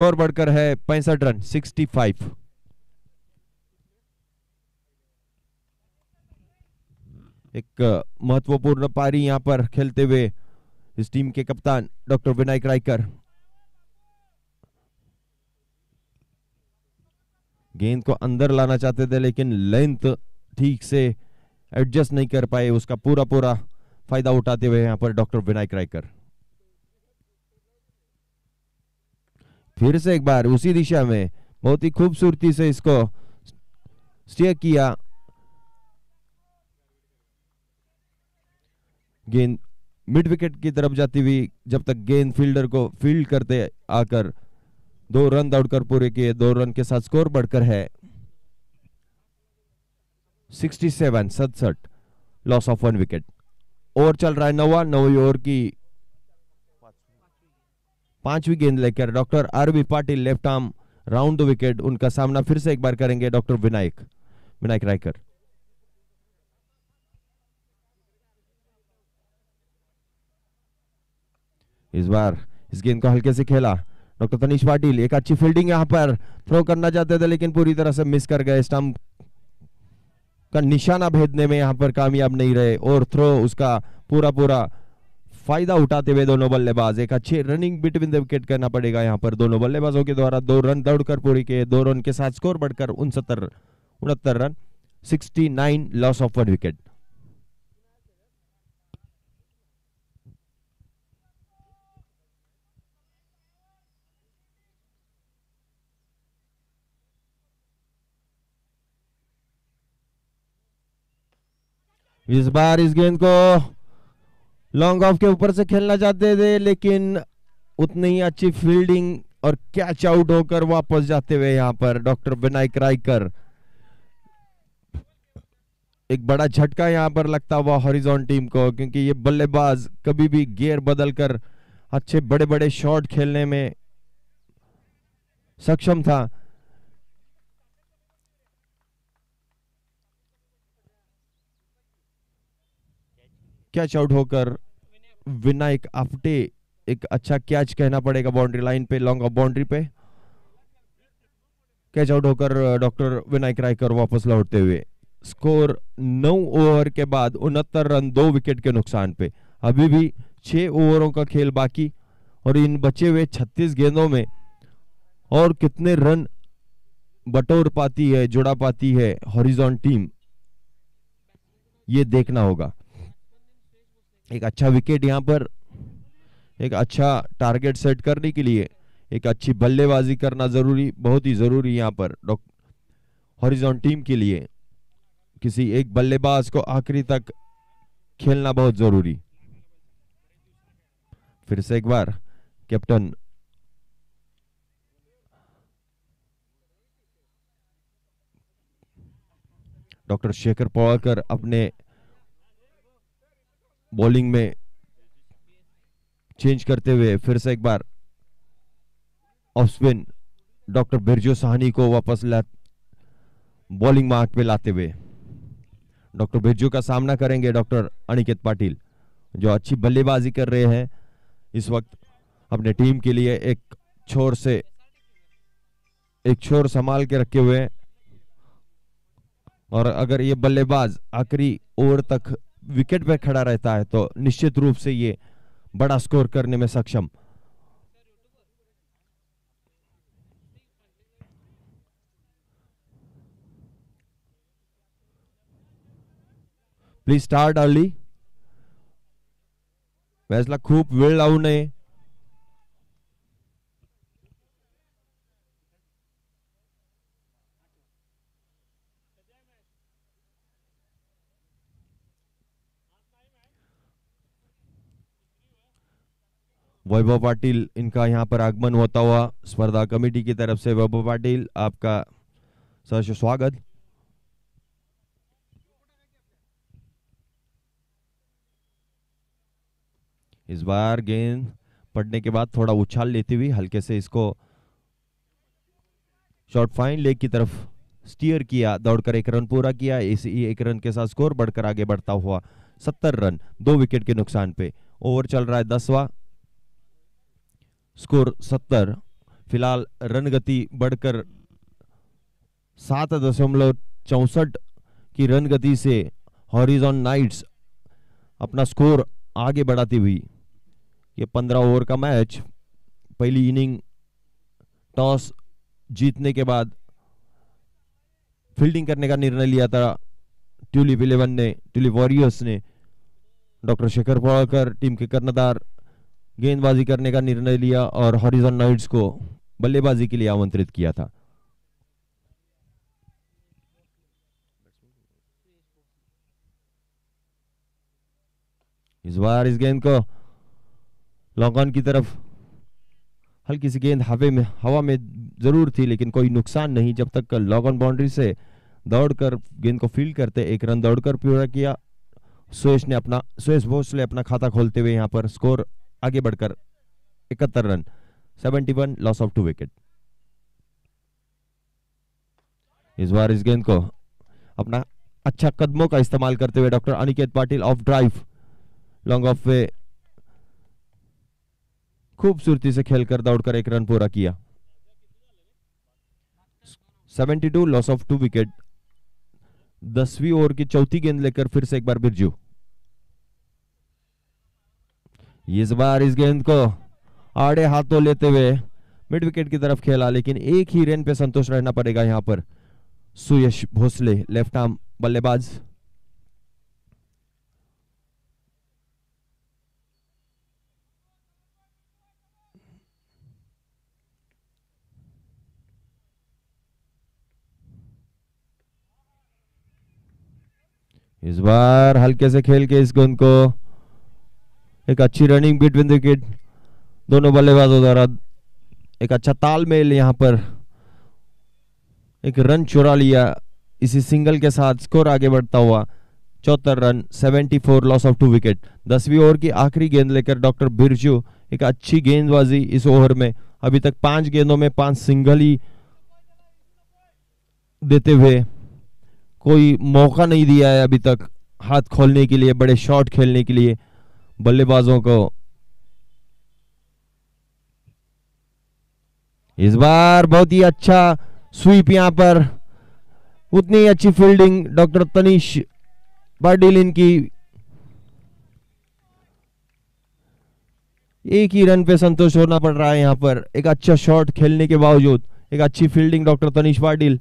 और बढ़कर है 65 रन 65। एक महत्वपूर्ण पारी यहां पर खेलते हुए इस टीम के कप्तान डॉक्टर विनायक रायकर गेंद को अंदर लाना चाहते थे, लेकिन लेंथ ठीक से एडजस्ट नहीं कर पाए। उसका पूरा पूरा फायदा उठाते हुए यहां पर डॉक्टर विनायक रायकर फिर से एक बार उसी दिशा में बहुत ही खूबसूरती से इसको स्टीयर किया। गेंद मिड विकेट की तरफ जाती हुई, जब तक गेंद फील्डर को फील्ड करते आकर 2 रन दौड़कर पूरे किए। 2 रन के साथ स्कोर बढ़कर है 67। Loss of 1 wicket. ओवर चल रहा है 9वीं ओवर की 5वीं गेंद लेकर doctor RB Patil left arm round the wicket. उनका सामना फिर से एक बार करेंगे डॉक्टर विनायक रायकर। इस बार इस गेंद को हल्के से खेला डॉक्टर तनीश पाटिल। एक अच्छी फील्डिंग यहां पर थ्रो करना चाहते थे, लेकिन पूरी तरह से मिस कर गए। स्टंप का निशाना भेदने में यहां पर कामयाब नहीं रहे और थ्रो उसका पूरा पूरा फायदा उठाते हुए दोनों बल्लेबाज एक अच्छी रनिंग बिटवीन द विकेट करना पड़ेगा यहां पर दोनों बल्लेबाजों के द्वारा। 2 रन दौड़कर पूरी के 2 रन के साथ स्कोर बढ़कर 69 रन 69। Loss of 1 wicket. इस बार इस गेंद को लॉन्ग ऑफ के ऊपर से खेलना चाहते थे, लेकिन उतनी ही अच्छी फील्डिंग और कैच आउट होकर वापस जाते हुए यहां पर डॉक्टर विनायक रायकर। एक बड़ा झटका यहां पर लगता हुआ हॉरिजॉन टीम को, क्योंकि ये बल्लेबाज कभी भी गियर बदलकर अच्छे बड़े बड़े शॉट खेलने में सक्षम था। कैच आउट होकर विनायक आफ्टे एक अच्छा कैच कहना पड़ेगा बाउंड्री लाइन पे, लॉन्ग ऑफ बाउंड्री पे कैच आउट होकर डॉक्टर विनायक रायकर वापस लौटते हुए। स्कोर 9 ओवर के बाद 69 रन 2 विकेट के नुकसान पे। अभी भी 6 ओवरों का खेल बाकी और इन बचे हुए 36 गेंदों में और कितने रन बटोर पाती है, जुड़ा पाती है हॉरिजॉन टीम, ये देखना होगा। एक अच्छा विकेट यहां पर, एक अच्छा टारगेट सेट करने के लिए एक अच्छी बल्लेबाजी करना जरूरी, बहुत ही जरूरी यहां पर हॉरिजॉन टीम के लिए। किसी एक बल्लेबाज को आखिरी तक खेलना बहुत जरूरी। फिर से एक बार कैप्टन डॉक्टर शेखर पवारकर अपने बॉलिंग में चेंज करते हुए फिर से एक बार off spin doctor Birju Sahni को वापस बॉलिंग मार्क पे लाते हुए डॉक्टर बिरजू का सामना करेंगे डॉक्टर अनिकेत पाटिल, जो अच्छी बल्लेबाजी कर रहे हैं इस वक्त अपने टीम के लिए। एक छोर संभाल के रखे हुए हैं और अगर ये बल्लेबाज आखिरी ओवर तक विकेट पे खड़ा रहता है तो निश्चित रूप से ये बड़ा स्कोर करने में सक्षम। Please start early. मॅचला खूप वेळ लावू नये। वैभव पाटिल इनका यहां पर आगमन होता हुआ स्पर्धा कमेटी की तरफ से। वैभव पाटिल आपका सहर्ष स्वागत। इस बार गेंद पड़ने के बाद थोड़ा उछाल लेती हुई हल्के से इसको शॉर्ट फाइन लेग की तरफ स्टीयर किया, दौड़कर 1 रन पूरा किया। इसी 1 रन के साथ स्कोर बढ़कर आगे बढ़ता हुआ 70 रन 2 विकेट के नुकसान पे। ओवर चल रहा है 10वां, स्कोर 70। फिलहाल रन गति बढ़कर 7.64 की रन गति से हॉरिजॉन नाइट्स अपना स्कोर आगे बढ़ाती हुई। ये 15 ओवर का मैच, पहली इनिंग टॉस जीतने के बाद फील्डिंग करने का निर्णय लिया था ट्यूलिप 11 ने, ट्यूलिप वॉरियर्स ने। डॉक्टर शेखर पवालकर टीम के कर्णधार गेंदबाजी करने का निर्णय लिया और हॉरिजॉन नाइट्स को बल्लेबाजी के लिए आमंत्रित किया था। इस बार इस गेंद को लॉन्ग ऑन की तरफ, हल्की सी गेंद हवा में जरूर थी लेकिन कोई नुकसान नहीं जब तक लॉन्ग ऑन बाउंड्री से दौड़कर गेंद को फील्ड करते। एक रन दौड़कर पूरा किया सुयश भोसले अपना खाता खोलते हुए यहाँ पर स्कोर आगे बढ़कर 71 रन, 71, लॉस ऑफ 2 विकेट। इस बार इस गेंद को अपना अच्छा कदमों का इस्तेमाल करते हुए doctor Aniket Patil of drive long off पे खूबसूरती से खेलकर दौड़कर एक रन पूरा किया। 72, लॉस ऑफ 2 विकेट। 10वीं ओवर की चौथी गेंद लेकर फिर से एक बार बिरजू। इस बार इस गेंद को आड़े हाथों लेते हुए मिड विकेट की तरफ खेला लेकिन एक ही रन पे संतोष रहना पड़ेगा यहां पर सुयश भोसले, लेफ्ट आर्म बल्लेबाज। इस बार हल्के से खेल के इस गेंद को एक अच्छी रनिंग बिटवीन विकेट, दोनों बल्लेबाजों द्वारा एक अच्छा तालमेल, यहां पर एक रन चुरा लिया। इसी सिंगल के साथ स्कोर आगे बढ़ता हुआ 74 रन, 74, लॉस ऑफ 2 विकेट। 10वीं ओवर की आखिरी गेंद लेकर डॉक्टर बिरजू, एक अच्छी गेंदबाजी इस ओवर में। अभी तक 5 गेंदों में 5 सिंगल ही देते हुए कोई मौका नहीं दिया है अभी तक हाथ खोलने के लिए, बड़े शॉट खेलने के लिए बल्लेबाजों को। इस बार बहुत ही अच्छा स्वीप, यहां पर उतनी अच्छी फील्डिंग डॉक्टर तनीश पाटिल इनकी। एक ही रन पे संतोष होना पड़ रहा है यहां पर, एक अच्छा शॉट खेलने के बावजूद। एक अच्छी फील्डिंग डॉक्टर तनीश पाटिल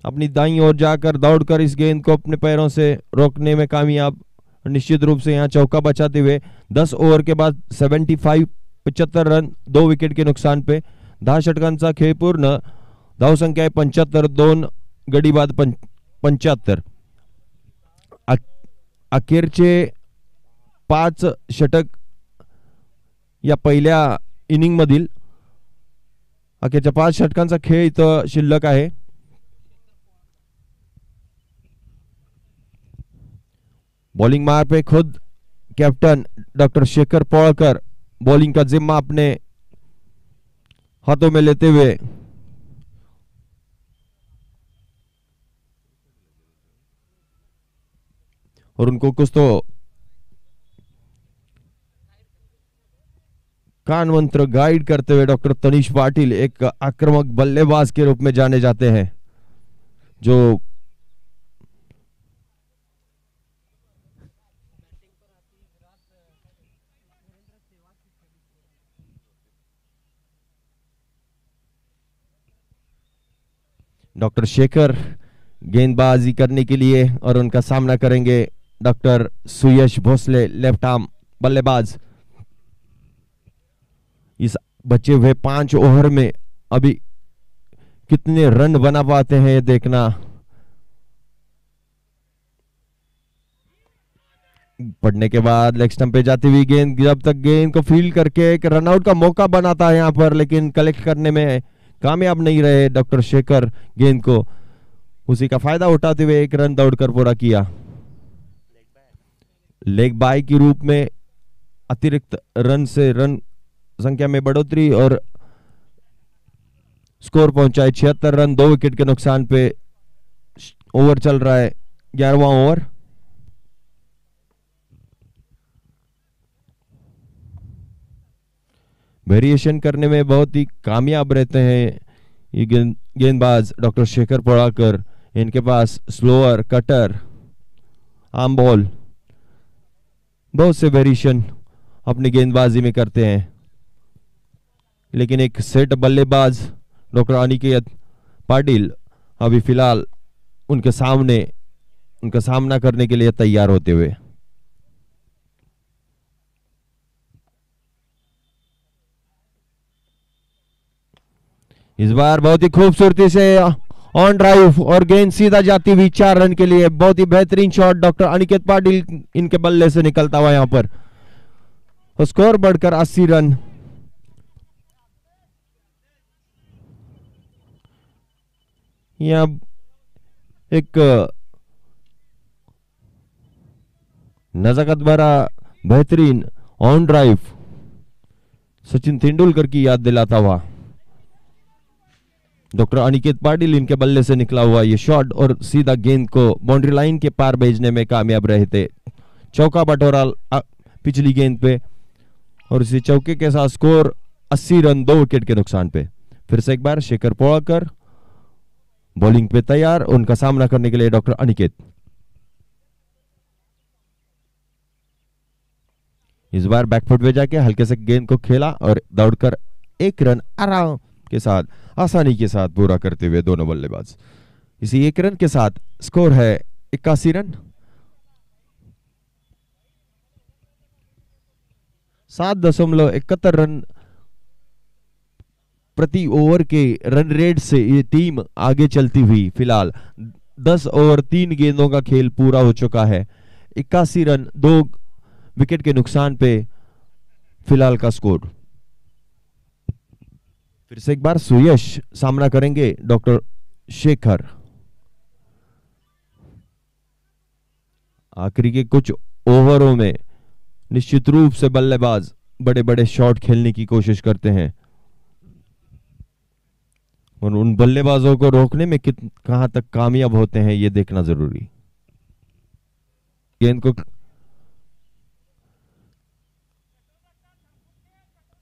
अपनी दाईं ओर जाकर दौड़कर इस गेंद को अपने पैरों से रोकने में कामयाब, निश्चित रूप से यहां चौका बचाते हुए 10 ओवर के बाद 75 रन, 2 विकेट के नुकसान पे 10 षटकांचा खेळ पूर्ण, धाव संख्या आहे 75, 2 गडी बाद 75। अखेरचे 5 षटक या पहिल्या इनिंग मधील अखेरच्या 5 षटकांचा खेळ इथं शिल्लक आहे। बॉलिंग मार पे खुद कैप्टन डॉक्टर शेखर पवालकर बॉलिंग का जिम्मा अपने हाथों में लेते हुए और उनको कुछ तो कान मंत्र गाइड करते हुए डॉक्टर तनीश पाटिल एक आक्रामक बल्लेबाज के रूप में जाने जाते हैं, जो डॉक्टर शेखर गेंदबाजी करने के लिए और उनका सामना करेंगे डॉक्टर सुयश भोसले, लेफ्ट आर्म बल्लेबाज। इस बचे हुए 5 ओवर में अभी कितने रन बना पाते हैं ये देखना। पड़ने के बाद लेग स्टंप पे जाती हुई गेंद, जब तक गेंद को फील्ड करके एक रनआउट का मौका बनाता है यहां पर, लेकिन कलेक्ट करने में कामयाब नहीं रहे डॉक्टर शेखर। गेंद को उसी का फायदा उठाते हुए एक रन दौड़कर पूरा किया। लेग बाय के रूप में अतिरिक्त रन से रन संख्या में बढ़ोतरी और स्कोर पहुंचा है 76 रन, 2 विकेट के नुकसान पे। ओवर चल रहा है 11वां ओवर। वेरिएशन करने में बहुत ही कामयाब रहते हैं ये गेंदबाज डॉक्टर शेखर पोड़ाकर। इनके पास स्लोअर, कटर, आर्म बॉल, बहुत से वेरिएशन अपनी गेंदबाजी में करते हैं। लेकिन एक सेट बल्लेबाज डॉक्टर अनिकेत पाटिल अभी फिलहाल उनके सामने उनका सामना करने के लिए तैयार होते हुए। इस बार बहुत ही खूबसूरती से ऑन ड्राइव और गेंद सीधा जाती हुई 4 रन के लिए। बहुत ही बेहतरीन शॉट डॉक्टर अनिकेत पाटिल इनके बल्ले से निकलता हुआ यहां पर। स्कोर बढ़कर 80 रन। यहां एक नजाकत भरा बेहतरीन ऑन ड्राइव सचिन तेंदुलकर की याद दिलाता हुआ डॉक्टर अनिकेत पाटिल इनके बल्ले से निकला हुआ ये शॉट और सीधा गेंद को बाउंड्री लाइन के पार भेजने में कामयाब रहे थे। चौका बटोरा पिछली गेंद पे और इसी चौके के साथ स्कोर 80 रन 2 विकेट के नुकसान पे। फिर से एक बार शेखर पोड़ाकर बॉलिंग पे तैयार, उनका सामना करने के लिए डॉक्टर अनिकेत। इस बार बैकफुट पे जाके हल्के से गेंद को खेला और दौड़कर 1 रन आराम के साथ, आसानी के साथ पूरा करते हुए दोनों बल्लेबाज। इसी 1 रन के साथ स्कोर है 81 रन। 7.71 रन प्रति ओवर के रन रेट से ये टीम आगे चलती हुई फिलहाल 10 ओवर 3 गेंदों का खेल पूरा हो चुका है। 81 रन 2 विकेट के नुकसान पे फिलहाल का स्कोर। फिर से एक बार सुयश सामना करेंगे डॉक्टर शेखर। आखिरी के कुछ ओवरों में निश्चित रूप से बल्लेबाज बड़े बड़े शॉट खेलने की कोशिश करते हैं और उन बल्लेबाजों को रोकने में कहां तक कामयाब होते हैं ये देखना जरूरी। गेंद को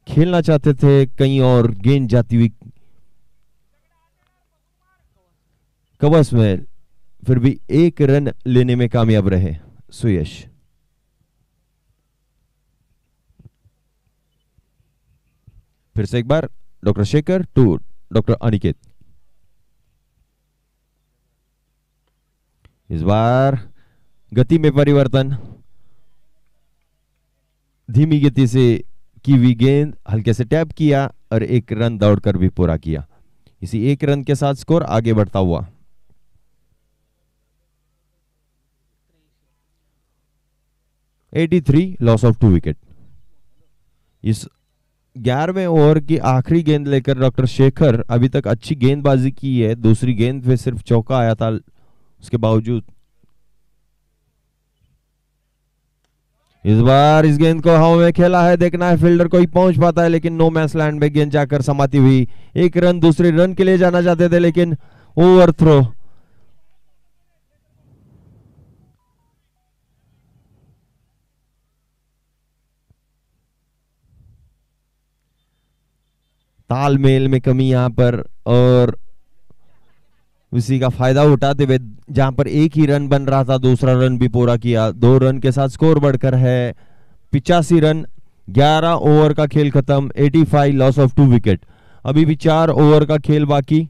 खेलना चाहते थे कहीं और, गेंद जाती हुई कवच में, फिर भी 1 रन लेने में कामयाब रहे सुयश। फिर से एक बार doctor Shekhar to doctor Aniket. इस बार गति में परिवर्तन, धीमी गति से की हुई गेंद हल्के से टैप किया और 1 रन दौड़कर भी पूरा किया। इसी 1 रन के साथ स्कोर आगे बढ़ता हुआ। Loss of 2 wicket. इस 11वें ओवर की आखिरी गेंद लेकर डॉक्टर शेखर अभी तक अच्छी गेंदबाजी की है। दूसरी गेंद पे सिर्फ चौका आया था, उसके बावजूद इस बार इस गेंद को हवा में खेला है। देखना है फील्डर कोई पहुंच पाता है, लेकिन नो मैंस लैंड में गेंद जाकर समाती हुई। 1 रन दूसरे रन के लिए जाना चाहते थे, लेकिन ओवर थ्रो। तालमेल में कमी यहां पर और उसी का फायदा उठाते हुए जहां पर 1 ही रन बन रहा था दूसरा रन भी पूरा किया। 2 रन के साथ स्कोर बढ़कर है 85 रन। 11 ओवर का खेल खत्म। 85 लॉस ऑफ 2 विकेट। अभी भी 4 ओवर का खेल बाकी।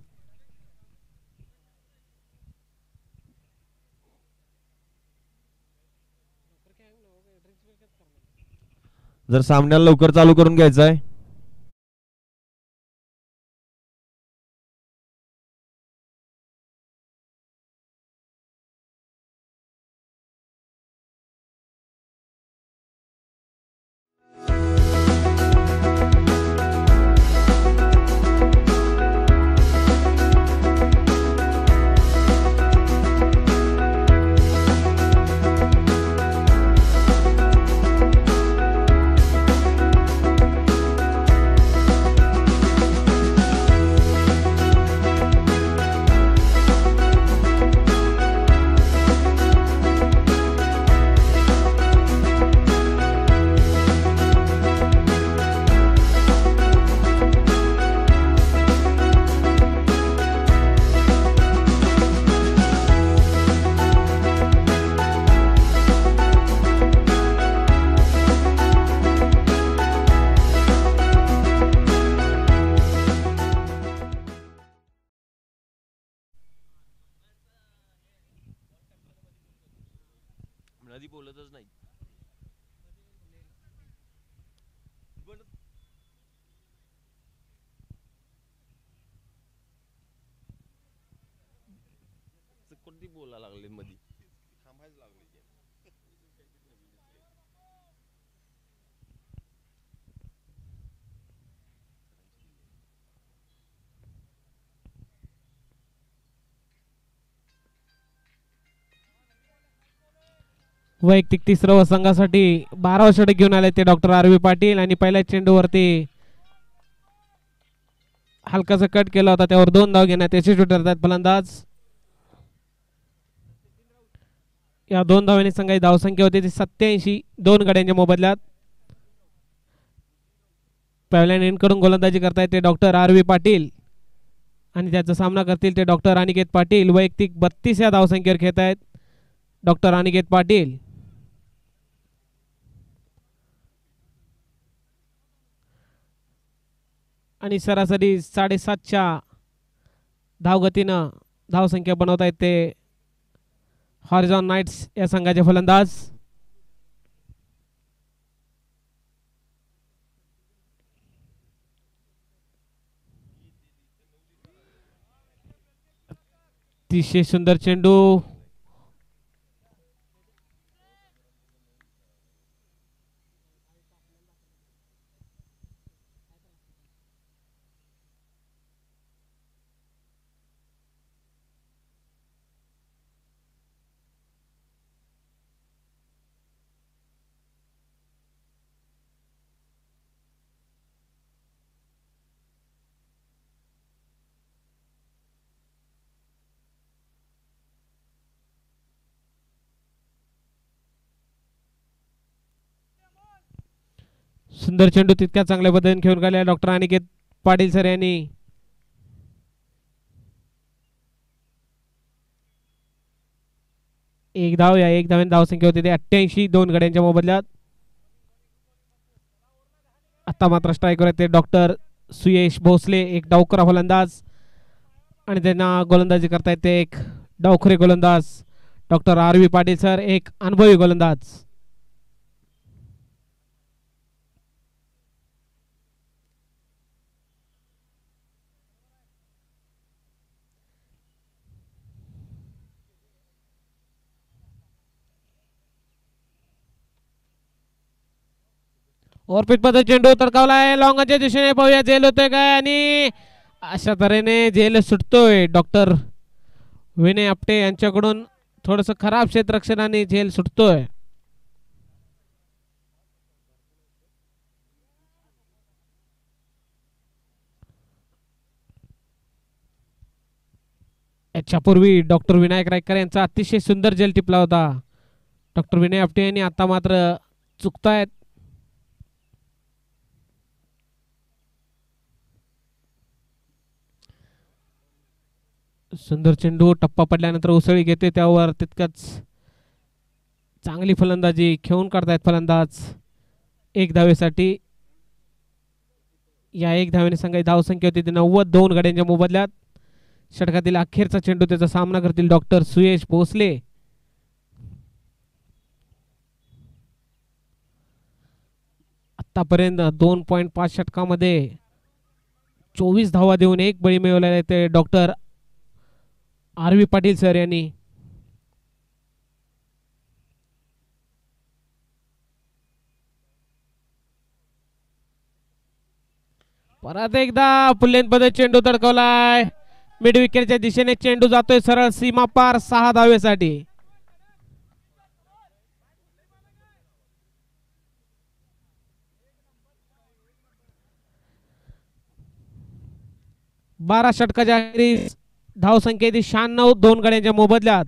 जर सामन्याला लवकर चालू करून घ्यायचं आहे। मधी बोलतच नाही. कोणती बोला लागले मधी थांबायच लागले. वैयक्तिक तिसरं संघासाठी 12 षटक घेऊन आले ते डॉक्टर आर व्ही पाटील आणि पहिल्या चेंडूवरती हलकासा कट केला होता त्यावर 2 धाव घेण्यात यशस्वी ठरतात फलंदाज. या 2 धावांनी संघाची धावसंख्या होती ती 87 2 गड्यांच्या मोबदल्यात. पहिल्या इनिंगकडून गोलंदाजी करतायत ते डॉक्टर आर व्ही पाटील आणि त्याचा सामना करतील ते डॉक्टर अनिकेत पाटील. वैयक्तिक 32 या धावसंख्येवर खेळत आहेत डॉक्टर अनिकेत पाटील. आणि सरासरी 7.5च्या धावगतीनं धावसंख्या बनवत आहेत ते हॉरिझॉन नाईट्स या संघाचे फलंदाज. अतिशय सुंदर चेंडू सुंदर चेंडू तितक्या चांगल्या पद्धतीने खेळून गेला डॉक्टर अनिकेत पाटील सर यांनी. एक धाव या एक धावांनी धावसंख्या होती ते 88 2 गड्यांच्या मोबदल्यात. आता मात्र स्ट्राईकवर ते डॉक्टर सुयश भोसले एक डावखुरा फलंदाज आणि त्यांना गोलंदाजी करतायत ते एक डावखुरे गोलंदाज doctor R V Patil sir एक अनुभवी गोलंदाज. ओव्हरपिच पद्धत चेंडू तडकावलाय लॉंगच्या दिशेने पाहूया झेल होतोय काय आणि अशा तऱ्हेने झेल सुटतोय. डॉक्टर विनय आपटे यांच्याकडून थोडस खराब क्षेत्ररक्षणाने झेल सुटतोय. याच्यापूर्वी डॉक्टर विनायक रायकर यांचा अतिशय सुंदर झेल टिपला होता डॉक्टर विनय आपटे यांनी. आता मात्र चुकतायत. सुंदर चेंडू टप्पा पडल्यानंतर उसळी घेते त्यावर तितकंच चांगली फलंदाजी खेळून काढतायत फलंदाज एक धावेसाठी. या एक धावेने संघाची धावसंख्या होती 90 2 गड्यांच्या मोबदल्यात. षटकातील अखेरचा चेंडू त्याचा सामना करतील डॉक्टर सुयश भोसले. आतापर्यंत 2.5 षटकामध्ये 24 धावा देऊन एक बळी मिळवलेला ते doctor R V Patil sir यांनी. परत एकदा पुल्लेन पद्धत चेंडू तडकवलाय मिड विकेटच्या दिशेने चेंडू जातोय सरळ सीमा पार 6 धावेसाठी. बारा षटकाच्या धावसंख्या 96 2 गड्यांच्या मोबदल्यात.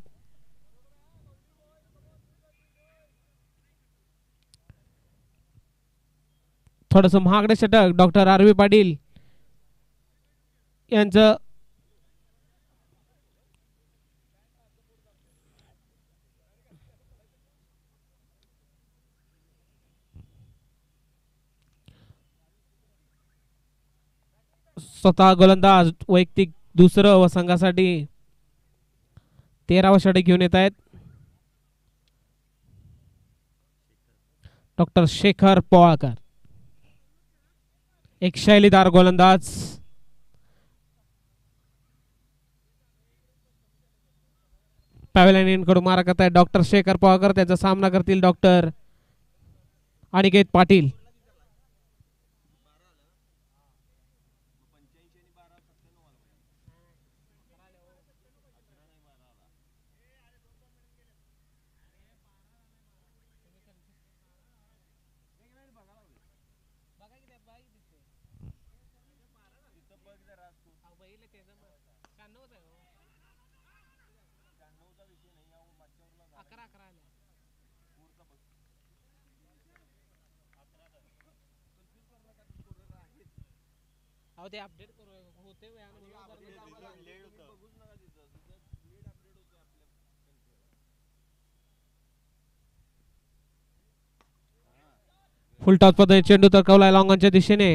थोडस महागडे षटक डॉक्टर आर व्ही पाटील यांचं. स्वतः गोलंदाज वैयक्तिक दुसरं व संघासाठी 13वा षटक घेऊन येत आहेत. डॉक्टर शेखर पोवाळकर, एक शैलीदार गोलंदाज. पॅव्हलियन कडून मारा करतायत डॉक्टर शेखर पोवाळकर. त्याचा सामना करतील doctor Aniket Patil. Full toss पद्धतीने चेंडू तरकवलाय लॉंगॉनच्या दिशेने.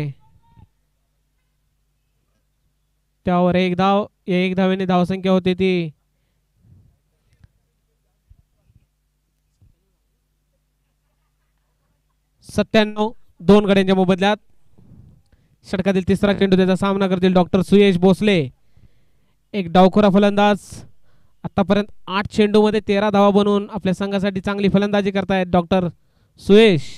त्यावर एक धाव, एक धावेने धावसंख्या होती ती 97. 2 गड्यांच्या मोबदल्यात. षटकातील तिसरा चेंडू, त्याचा सामना करतील डॉक्टर सुयश भोसले, एक डावखुरा फलंदाज. आतापर्यंत 8 चेंडू मध्ये 13 धावा बनवून आपल्या संघासाठी चांगली फलंदाजी करतायत डॉक्टर सुयश.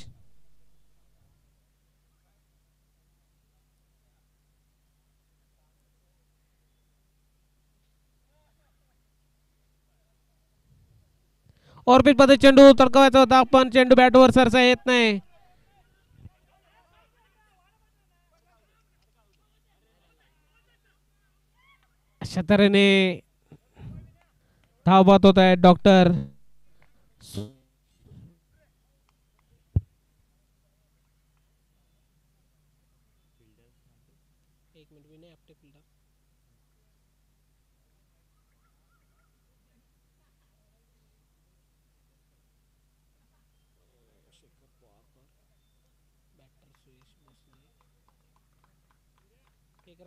ऑर्बिट मध्ये चेंडू तरकवायचा होता पण चेंडू बॅटवर सरसा येत नाही. अशा तऱ्हेने धावबाद होत आहे डॉक्टर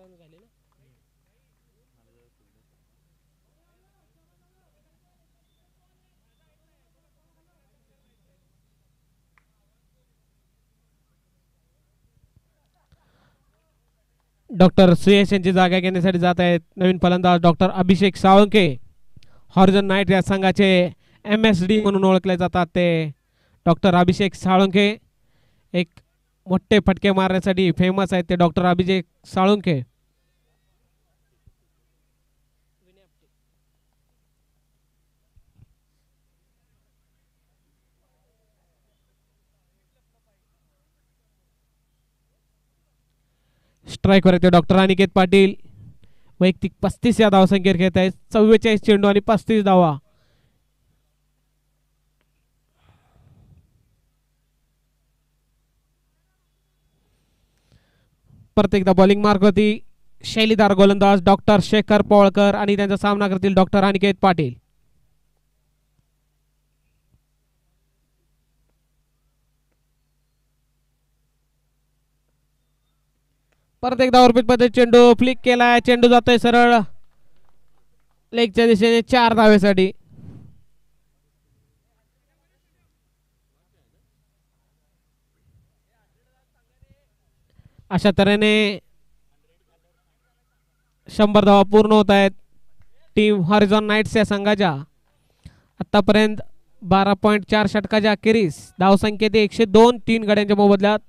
झाले ना. डॉक्टर सुयश यांची जागा घेण्यासाठी जात आहेत नवीन फलंदाज doctor Abhishek Salunke. Horizon night या संघाचे MSD म्हणून ओळखले जातात ते डॉक्टर अभिषेक साळुंके. एक मोठे फटके मारण्यासाठी फेमस आहेत ते डॉक्टर अभिषेक साळुंके. स्ट्राईक वर येते डॉक्टर अनिकेत पाटील. वैयक्तिक 35 या धावसंख्येवर खेळत आहेत. 44 चेंडू आणि 35 धावा. परत एकदा बॉलिंग मार्क होती शैलीदार गोलंदाज डॉक्टर शेखर पोवाळकर आणि त्यांचा सामना करतील डॉक्टर अनिकेत पाटील. परत एकदा ऑर्बिट मध्ये चेंडू फ्लिक केलाय. चेंडू जातोय सरळ लेगच्या दिशेने 4 धावेसाठी. अशा तऱ्हेने 100 धावा पूर्ण होत आहेत टीम हॉरिझॉन नाईट्स या संघाच्या. आतापर्यंत 12.4 षटकाच्या अखेरीस धावसंख्येत 102. 3 गड्यांच्या मोबदल्यात.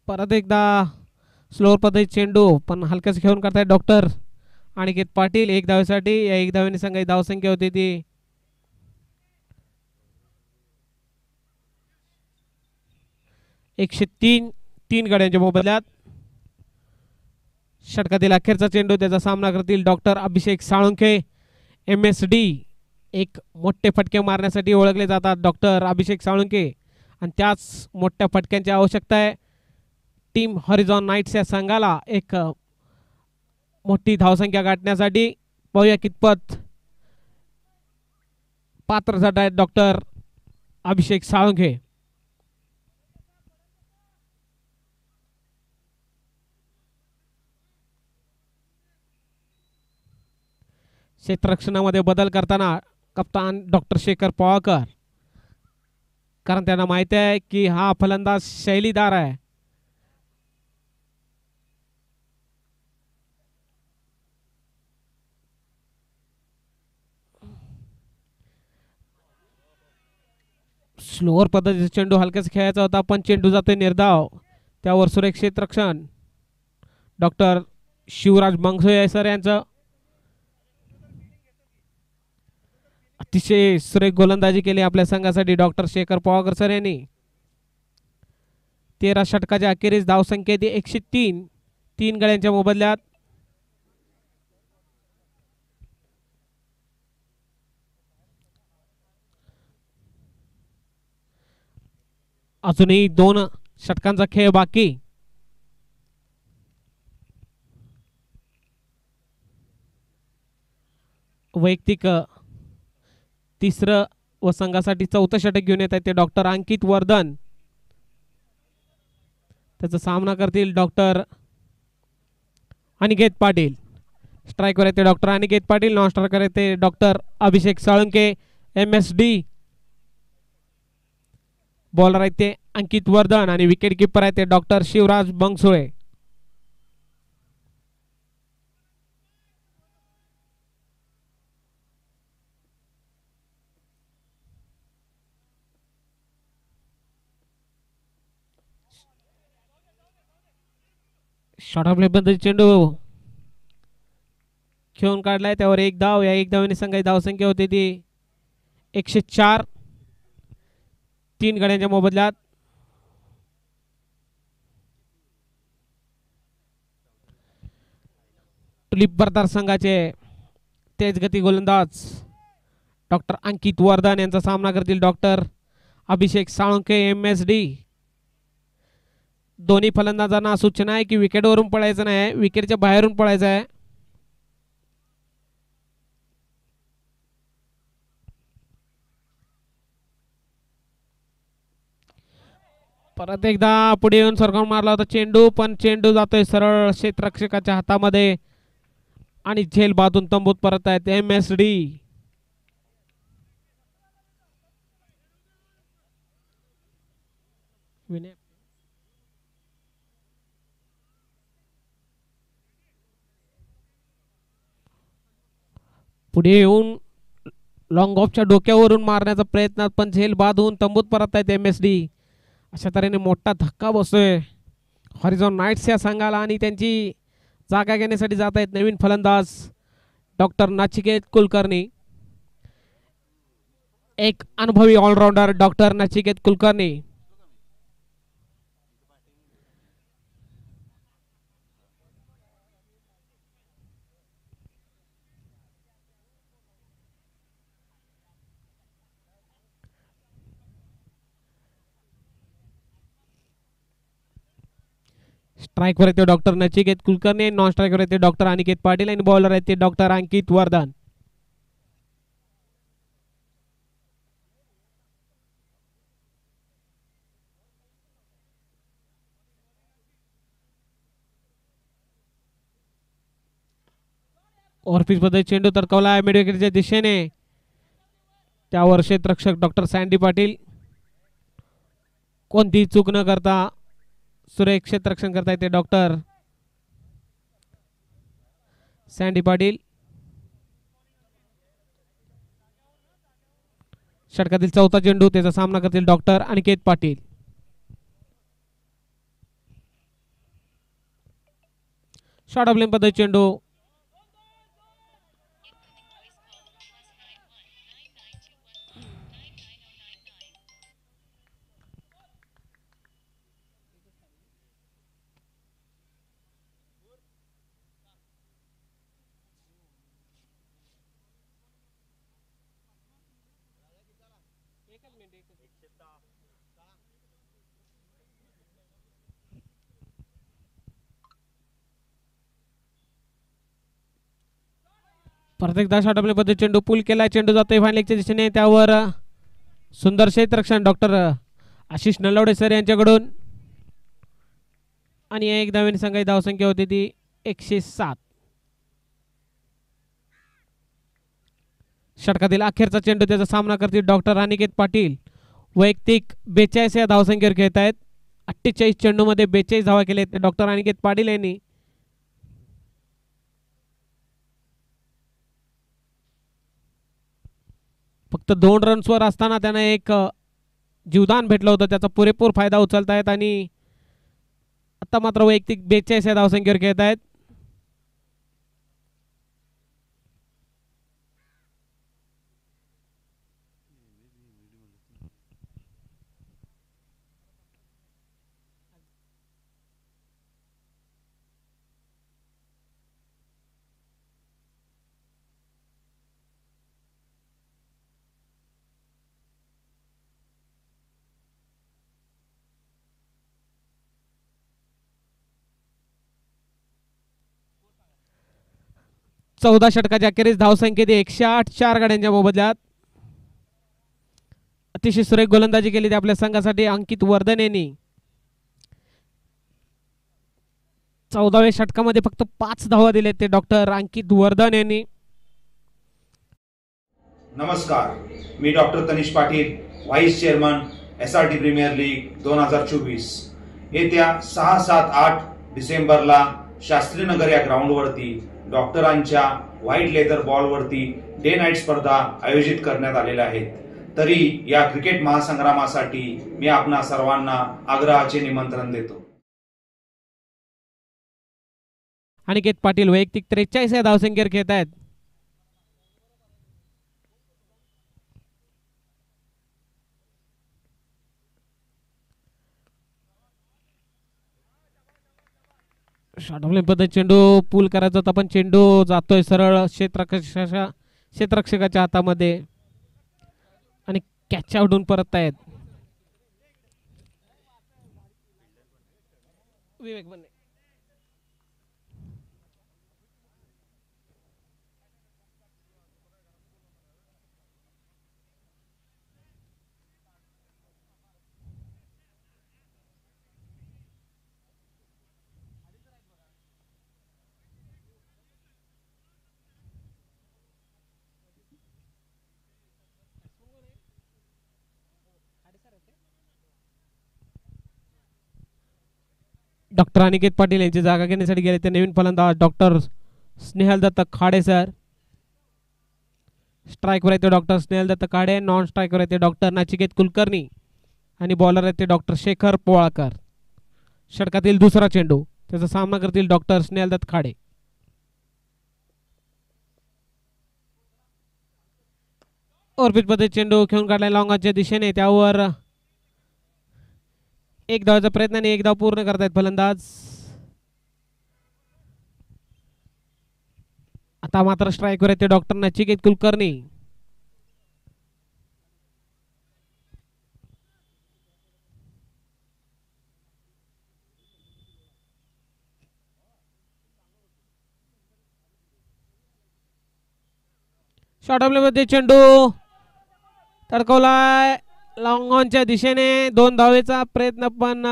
परत एकदा स्लोअर पद्धती चेंडू पण हलक्याच खेळून करतायत डॉक्टर अनिकेत पाटील 1 धावेसाठी. या 1 धावेने संघाची धावसंख्या होती ती 103. 3 गड्यांच्या मोबदल्यात. षटकातील अखेरचा चेंडू, त्याचा सामना करतील डॉक्टर अभिषेक साळुंखे. MSD एक मोठे फटके मारण्यासाठी ओळखले जातात डॉक्टर अभिषेक साळुंखे आणि त्याच मोठ्या फटक्यांची आवश्यकता आहे टीम हॉरिझॉन नाईट्स या संघाला एक मोठी धावसंख्या गाठण्यासाठी. पाहूया कितपत पात्र ठरत आहेत डॉक्टर अभिषेक साळुंखे. क्षेत्ररक्षणामध्ये बदल करताना कप्तान डॉक्टर शेखर पवाळकर, कारण त्यांना माहिती आहे की हा फलंदाज शैलीदार आहे. स्लोअर पद्धतीचा चेंडू हलक्याच खेळायचा होता, पण चेंडू जातोय निर्धाव. त्यावर सुरेख क्षेत्ररक्षण डॉक्टर शिवराज मंगसोळे सर यांचं. अतिशय सुरेख गोलंदाजी केली आपल्या संघासाठी डॉक्टर शेखर पवाळकर सर यांनी. 13 षटकाच्या अखेरीस धावसंख्या 103, 3 गड्यांच्या मोबदल्यात. अजूनही 2 षटकांचा खेळ बाकी. वैयक्तिक तिसरं व संघासाठी 4थं षटक घेऊन येत आहे ते डॉक्टर अंकित वर्धन. त्याचा सामना करतील डॉक्टर अनिकेत पाटील. स्ट्राईकवर येते डॉक्टर अनिकेत पाटील. नॉन स्ट्राईकवर येते doctor Abhishek Salunkhe MSD. Bowler आहे ते अंकित वर्धन आणि विकेट किपर आहे ते doctor Shivraj Mangsole. Short of लेबल चेंडू खेळून काढलाय, त्यावर एक धाव. या एक धावेने संघाची धावसंख्या होती ती 104, 3 गड्यांच्या मोबदल्यात. टुलिप मतदार संघाचे तेजगती गोलंदाज डॉक्टर अंकित वर्धन यांचा सामना करतील डॉक्टर अभिषेक साळुंके MSD. दोन्ही फलंदाजांना सूचना आहे की विकेटवरून पळायचं नाही, विकेटच्या बाहेरून पळायचं आहे. परत एकदा पुढे येऊन सरकावून मारला होता चेंडू, पण चेंडू जातोय सरळ क्षेत्ररक्षकाच्या हातामध्ये आणि झेल बांधून तंबूत परत आहेत MSD. पुढे येऊन लॉंग ऑफच्या डोक्यावरून मारण्याचा प्रयत्न, पण झेल बांधून तंबूत परत आहेत MSD. अशा तऱ्हेने मोठा धक्का बसतोय हॉरिझॉन नाईट्स या संघाला आणि त्यांची जागा घेण्यासाठी जात आहेत नवीन फलंदाज डॉक्टर नचिकेत कुलकर्णी. एक अनुभवी ऑलराऊंडर डॉक्टर नचिकेत कुलकर्णी. स्ट्राईकवर येते डॉक्टर नचिकेत कुलकर्णी. नॉन स्ट्राईकवर येते डॉक्टर अनिकेत पाटील आणि बॉलर येते डॉक्टर अंकित वर्धन. ओव्हरपिच मध्ये चेंडू तरकवला मिडविकेटच्या दिशेने, त्यावर क्षेत्ररक्षक डॉक्टर सँडी पाटील कोणतीही चूक न करता सुरेख क्षेत्ररक्षण करता येते डॉक्टर सँडी पाटील. षटकातील 4था चेंडू, त्याचा सामना करतील doctor Aniket Patil. Short of लेन पद्धती चेंडू परत एकदा शॉर्ट ऑफ लेन पद्धती चेंडू पुल केला, चेंडू जातोय फाईन लेगच्या दिशेने, त्यावर सुंदर क्षेत्ररक्षण डॉक्टर आशिष नलवडे सर यांच्याकडून आणि एक धावेने संघाची धावसंख्या होती ती 107. षटकातील अखेरचा चेंडू, त्याचा सामना करतील डॉक्टर अनिकेत पाटील. वैयक्तिक 42 या धावसंख्येवर खेळत आहेत. 48 चेंडूमध्ये 42 धावा केल्या आहेत डॉक्टर अनिकेत पाटील यांनी. फक्त 2 रन्सवर असताना त्यांना एक जीवदान भेटलं होतं, त्याचा पुरेपूर फायदा उचलतायत आणि आता मात्र वैयक्तिक 42 या धावसंख्येवर खेळत आहेत. चौदा षटकाच्या अखेरीस धावसंख्येत 108 4 गाड्यांच्या मोबदल्यात. अतिशय सुरेख गोलंदाजी केली ती आपल्या संघासाठी अंकित वर्धन यांनी. 14व्या षटकामध्ये फक्त 5 धावा दिलेत ते डॉक्टर अंकित वर्धन यांनी. नमस्कार, मी doctor Tanish Patil, vice chairman SRT premier league 2024. येत्या 6, 7, 8 डिसेंबरला शास्त्रीनगर या ग्राउंडवरती डॉक्टरांच्या व्हाईट लेदर बॉलवरती डे नाईट स्पर्धा आयोजित करण्यात आलेल्या आहेत. तरी या क्रिकेट महासंग्रामासाठी मी आपणा सर्वांना आग्रहाचे निमंत्रण देतो. अनिकेत पाटील वैयक्तिक 43 या धावसंख्येवर खेळत आहेत. पद्धत चेंडू पूल करायचा होता, पण चेंडू जातोय सरळ क्षेत्ररक्षकाच्या हातामध्ये आणि कॅच आउटून परत आहेत. विवेक बन्ने डॉक्टर अनिकेत पाटील यांची जागा घेण्यासाठी गेले ते नवीन फलंदाज डॉक्टर स्नेहल दत्त खाडे सर. स्ट्राईकवर येते डॉक्टर स्नेहल दत्त खाडे, नॉन स्ट्राईकवर येते डॉक्टर नचिकेत कुलकर्णी आणि बॉलर येते डॉक्टर शेखर पोवाळकर. षटकातील दुसरा चेंडू, त्याचा सामना करतील डॉक्टर स्नेहल दत्त खाडे. ओव्हरपिच मध्ये चेंडू खेळून काढलाय लॉंगाच्या दिशेने, त्यावर एक धावाचा प्रयत्न आणि एक धाव पूर्ण करतायत फलंदाज. आता मात्र स्ट्राईकवर येते डॉक्टर नचिकेत कुलकर्णी. शॉर्ट मध्ये चेंडू तडकवलाय लॉंग ऑनच्या दिशेने, 2 धावेचा प्रयत्न, पण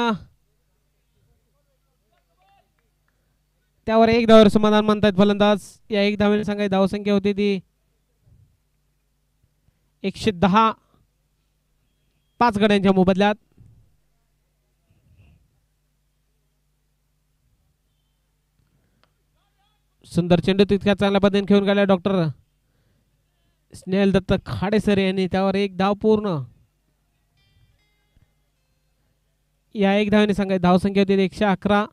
त्यावर एक धावेवर समाधान म्हणतात फलंदाज. या एक धावेने सांगायची धावसंख्या होती ती 110 5 गड्यांच्या मोबदल्यात. सुंदर चेंडू तितक्या चांगल्या पद्धतीने खेळून गेला डॉक्टर स्नेहल दत्त खाडे सर यांनी, त्यावर एक धाव पूर्ण. या एक धावेने सांगायची धावसंख्या होती 111.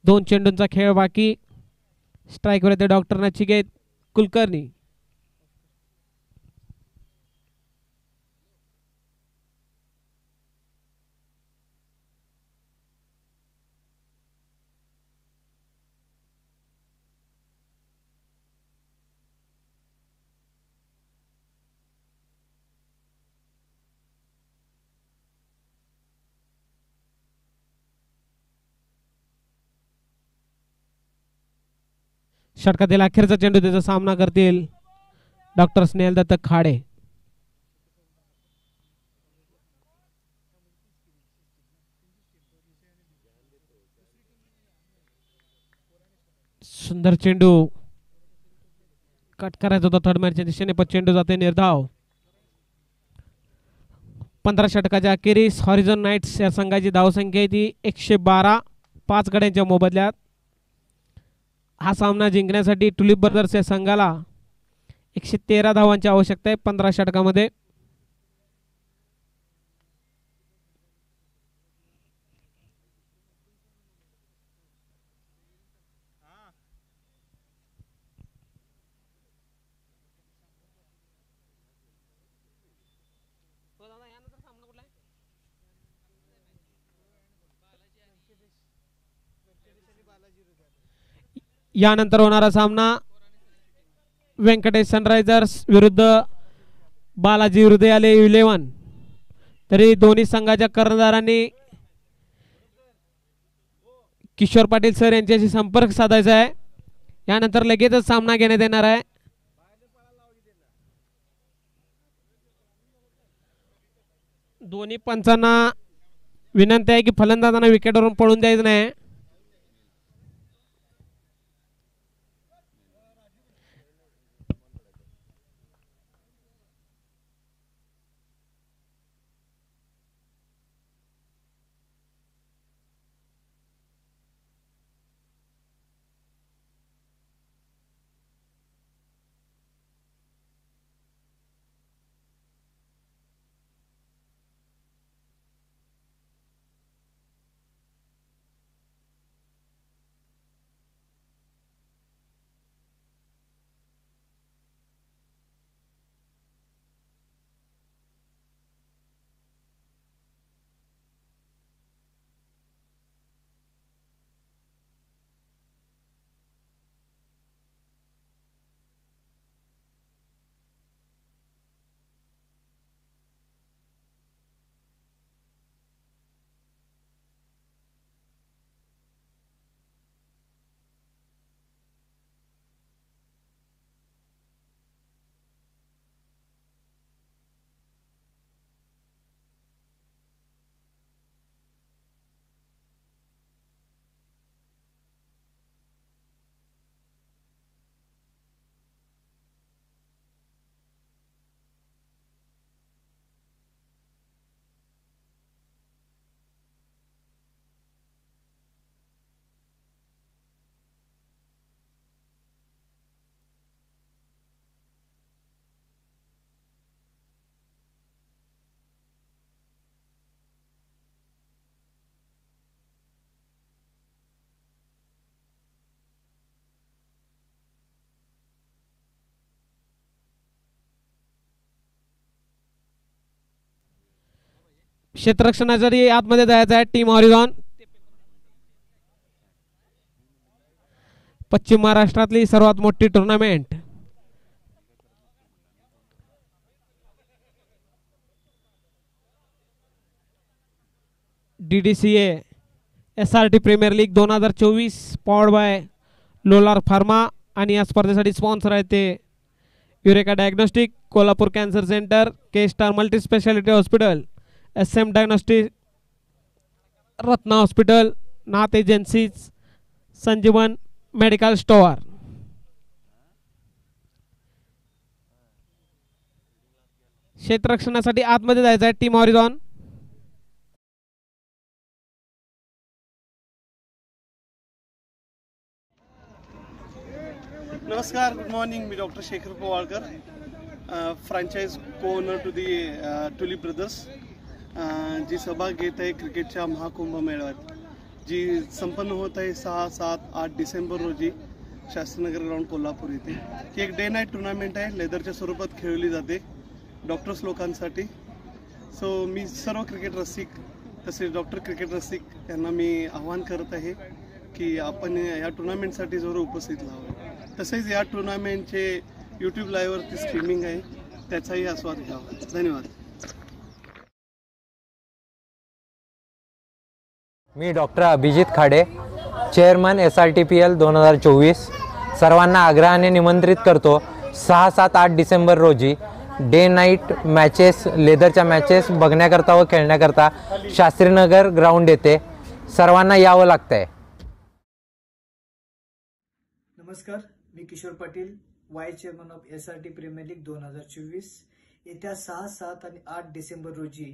2 चेंडूंचा खेळ बाकी. स्ट्राईकवर येते डॉक्टर नचिकेत कुलकर्णी. षटकातील अखेरचा चेंडू, त्याचा सामना करतील डॉक्टर स्नेहल दत्त खाडे. सुंदर चेंडू कट करायचा होता थर्ड मॅनच्या दिशेने, पण चेंडू जाते निर्धाव. 15 षटकाच्या अखेरीस हॉरिझॉन नाईट्स या संघाची धावसंख्या आहे ती 112, 5 गड्यांच्या मोबदल्यात. हा सामना जिंकण्यासाठी टुलिप ब्रदर्स या संघाला 113 धावांची आवश्यकता आहे 15 षटकामध्ये. यानंतर होणारा सामना व्यंकटेश सनरायझर्स विरुद्ध बालाजी हृदयालय 11. तरी दोन्ही संघाच्या कर्णधारांनी किशोर पाटील सर यांच्याशी संपर्क साधायचा आहे. यानंतर लगेचच सामना घेण्यात येणार आहे. दोन्ही पंचांना विनंती आहे की फलंदाजांना विकेटवरून पळून द्यायचं नाही. क्षेत्ररक्षणासाठी आतमध्ये जायचं आहे टीम हॉरिझॉन. पश्चिम महाराष्ट्रातली सर्वात मोठी tournament DDCA SRT premier league 2024 powered by Lolar pharma. आणि या स्पर्धेसाठी स्पॉन्सर आहे ते Eureka diagnostic, Kolhapur cancer centre, K star multi speciality hospital, SM diagnostic, Ratna hospital, Nath agencies, Sanjeevan medical store. क्षेत्ररक्षणासाठी आतमध्ये जायचं आहे टीम हॉरिझॉन. नमस्कार, गुड मॉर्निंग. मी doctor Shekhar Powalkar, franchise co owner to the Tulip brothers, जी सभा घेत आहे क्रिकेटच्या महाकुंभ मेळाव्यात, जी संपन्न होत आहे 6, 7, 8 डिसेंबर रोजी शास्त्रीनगर ग्राउंड कोल्हापूर येथे. ही एक डे नाईट टुर्नामेंट आहे, लेदरच्या स्वरूपात खेळली जाते डॉक्टर्स लोकांसाठी. सो मी सर्व क्रिकेट रसिक तसेच डॉक्टर क्रिकेट रसिक यांना मी आवाहन करत आहे की आपण या टुर्नामेंटसाठी जरूर उपस्थित राहावं. तसेच या टुर्नामेंटचे यूट्यूब लाईव्हवरती स्ट्रीमिंग आहे, त्याचाही आस्वाद घ्यावा. धन्यवाद. मी doctor Abhijit Khade, chairman SRTPL 2024. सर्वांना आग्रहाने निमंत्रित करतो 6, 7, 8 डिसेंबर रोजी डे नाईट मॅचेस, लेदरच्या मॅचेस बघण्याकरता व खेळण्याकरता शास्त्रीनगर ग्राउंड येते सर्वांना यावं लागतंय. नमस्कार, मी Kishor Patil, vice chairman of SRT premier league 2024 येत्या 6, 7 आणि 8 डिसेंबर रोजी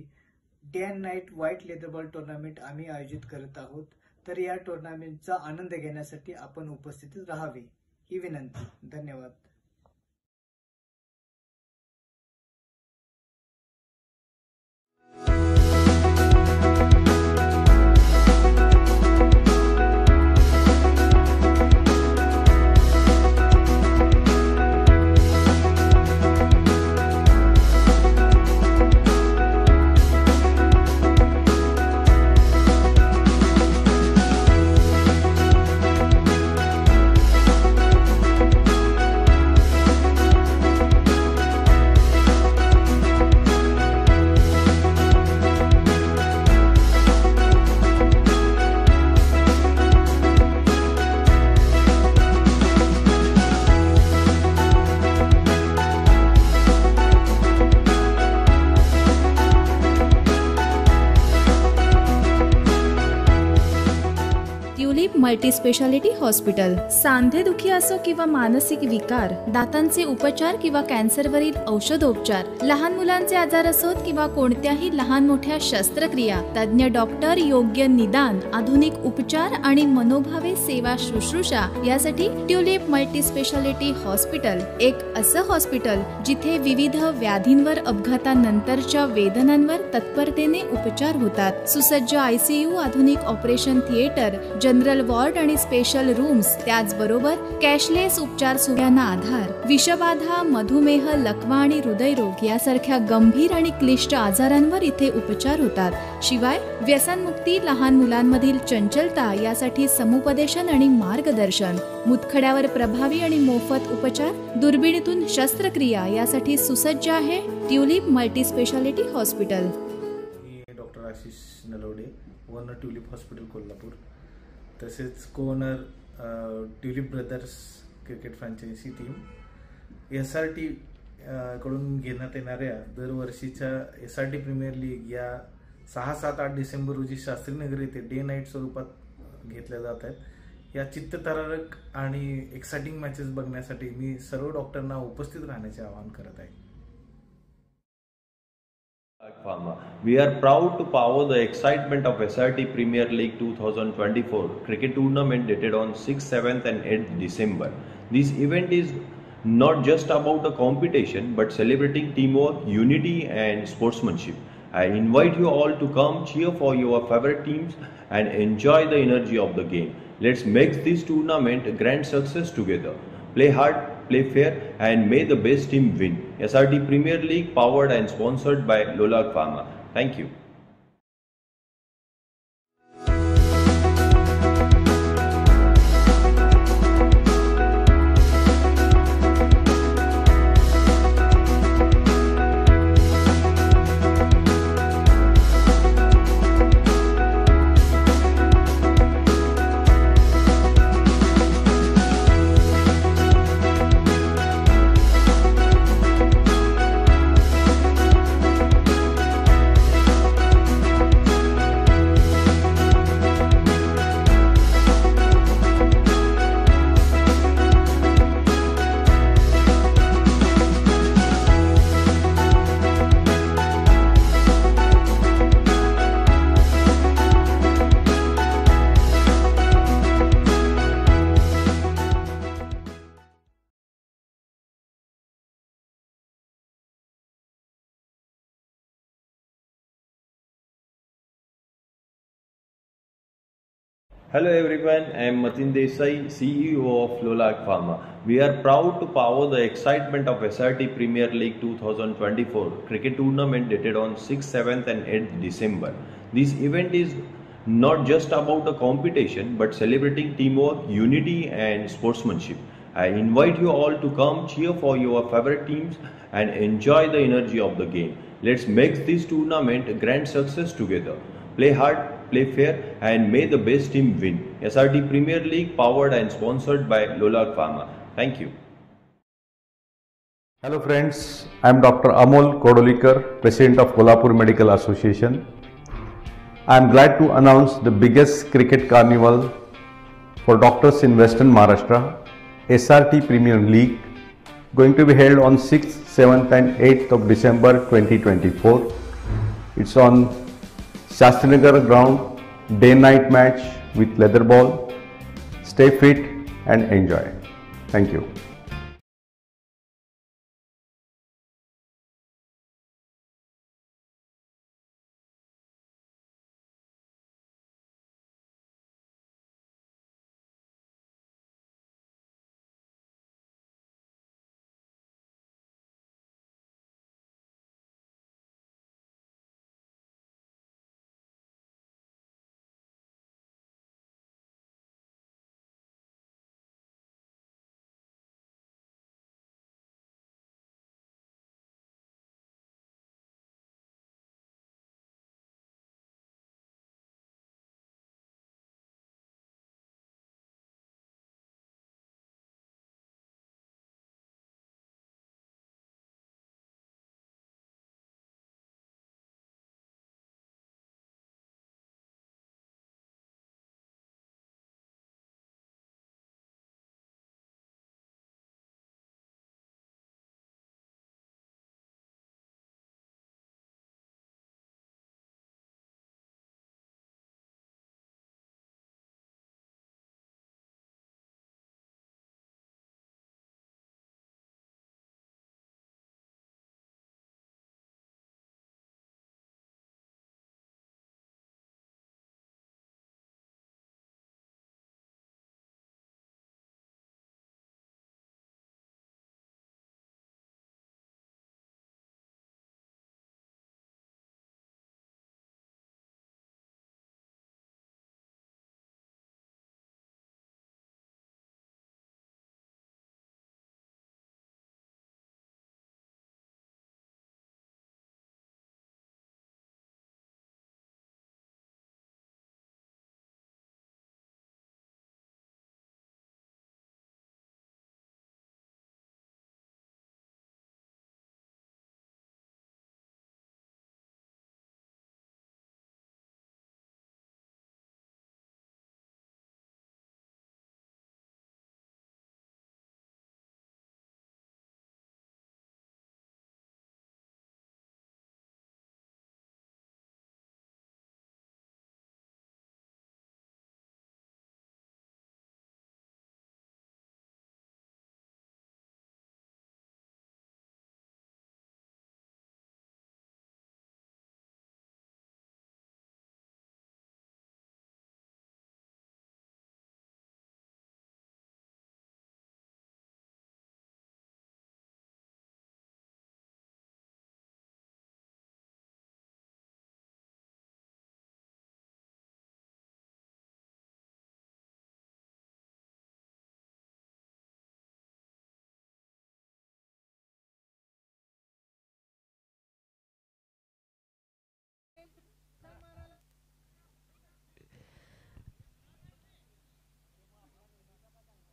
day and night white leather ball tournament आम्ही आयोजित करत आहोत. तर या टुर्नामेंटचा आनंद घेण्यासाठी आपण उपस्थित राहावे ही विनंती. धन्यवाद. Tulip multispeciality hospital. सांधेदुखी असो किंवा मानसिक विकार, दातांचे उपचार किंवा कॅन्सरवरील औषधोपचार, लहान मुलांचे आजार असोत किंवा कोणत्याही लहान मोठ्या शस्त्रक्रिया, तज्ञ डॉक्टर, योग्य निदान, आधुनिक उपचार आणि मनोभावे सेवा शुश्रूषा यासाठी ट्युलिप मल्टीस्पेशालिटी हॉस्पिटल एक असं हॉस्पिटल जिथे विविध व्याधींवर अपघातानंतरच्या वेदनांवर तत्परतेने उपचार होतात. सुसज्ज ICU, आधुनिक ऑपरेशन थिएटर, जनरल वॉर्ड आणि स्पेशल रूम्स, त्याचबरोबर कॅशलेस उपचार सुविधांना आधार. विषबाधा, मधुमेह, लकवा आणि हृदयरोग यासारख्या गंभीर आणि क्लिष्ट आजारांवर इथे उपचार होतात. शिवाय व्यसनमुक्ती, लहान मुलांमधील चंचलता यासाठी समुपदेशन आणि मार्गदर्शन, मुतखड्यावर प्रभावी आणि मोफत उपचार, दुर्बिणीतून शस्त्रक्रिया यासाठी सुसज्ज आहे Tulip multispeciality hospital. Doctor Ashish Nalawade, owner Tulip hospital Kolhapur, तसेच co owner Tulip brothers cricket franchise team. SRT कडून घेण्यात येणाऱ्या दरवर्षीच्या SRT प्रीमियर लीग या 6, 7, 8 डिसेंबर रोजी शास्त्रीनगर येथे डे नाईट स्वरूपात घेतल्या जात आहेत. या चित्तथरारक आणि एक्साइटिंग मॅचेस बघण्यासाठी मी सर्व डॉक्टरांना उपस्थित राहण्याचे आवाहन करत आहे. Pharma. We are proud to power the excitement of SRT Premier League 2024 cricket tournament dated on 6th, 7th and 8th December. This event is not just about a competition but celebrating teamwork, unity and sportsmanship. I invite you all to come cheer for your favorite teams and enjoy the energy of the game. Let's make this tournament a grand success together. Play hard, play fair and may the best team win. SRT Premier League powered and sponsored by Lolak Pharma. Thank you. Hello everyone, I am Matin Desai, CEO of Lolak Pharma. We are proud to power the excitement of SRT Premier League 2024 cricket tournament dated on 6th, 7th and 8th December. This event is not just about a competition but celebrating teamwork, unity and sportsmanship. I invite you all to come cheer for your favorite teams and enjoy the energy of the game. Let's make this tournament a grand success together. Play hard, play fair and may the best team win. SRT Premier League powered and sponsored by Lolak Pharma. Thank you. Hello friends, I am Dr. Amol Kodolikar, President of Kolhapur Medical Association. I am glad to announce the biggest cricket carnival for doctors in Western Maharashtra, SRT Premier League going to be held on 6th, 7th and 8th of December 2024. It's on Shastrinagar ground, day-night match with leather ball. Stay fit and enjoy. Thank you.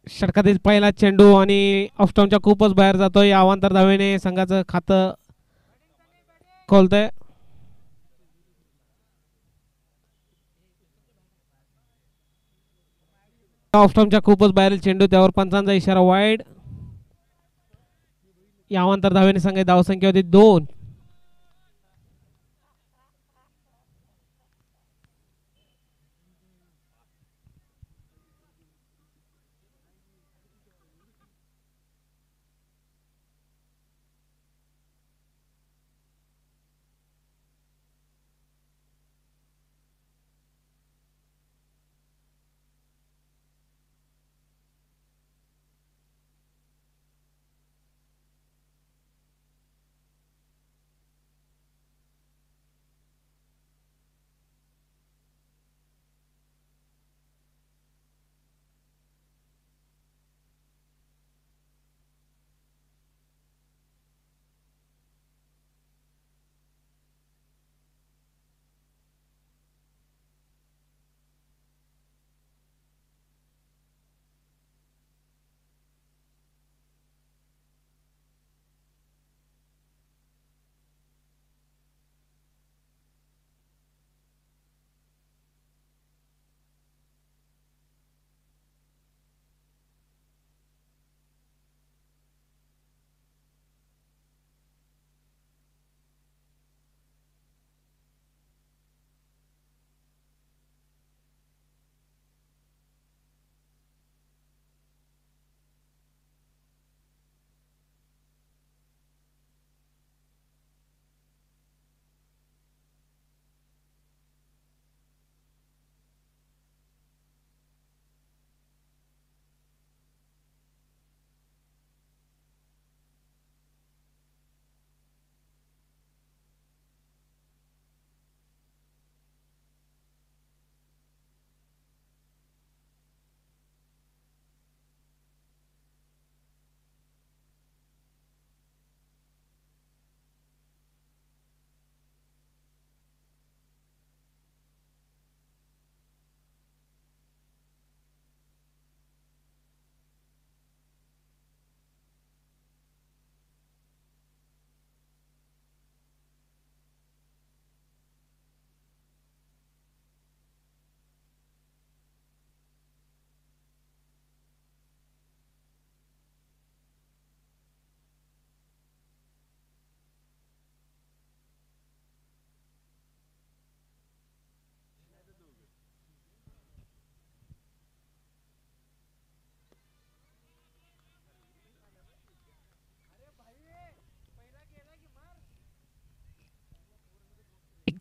षटकातील पहिला चेंडू आणि ऑफस्टॉमच्या खूपच बाहेर जातोय. अवांतर धावेने संघाचं खातं खोलतंय. ऑफस्टॉमच्या खूपच बाहेरील चेंडू, त्यावर पंचांचा इशारा वाईड. या अवांतर धावेने संघाची धावसंख्या होती 2.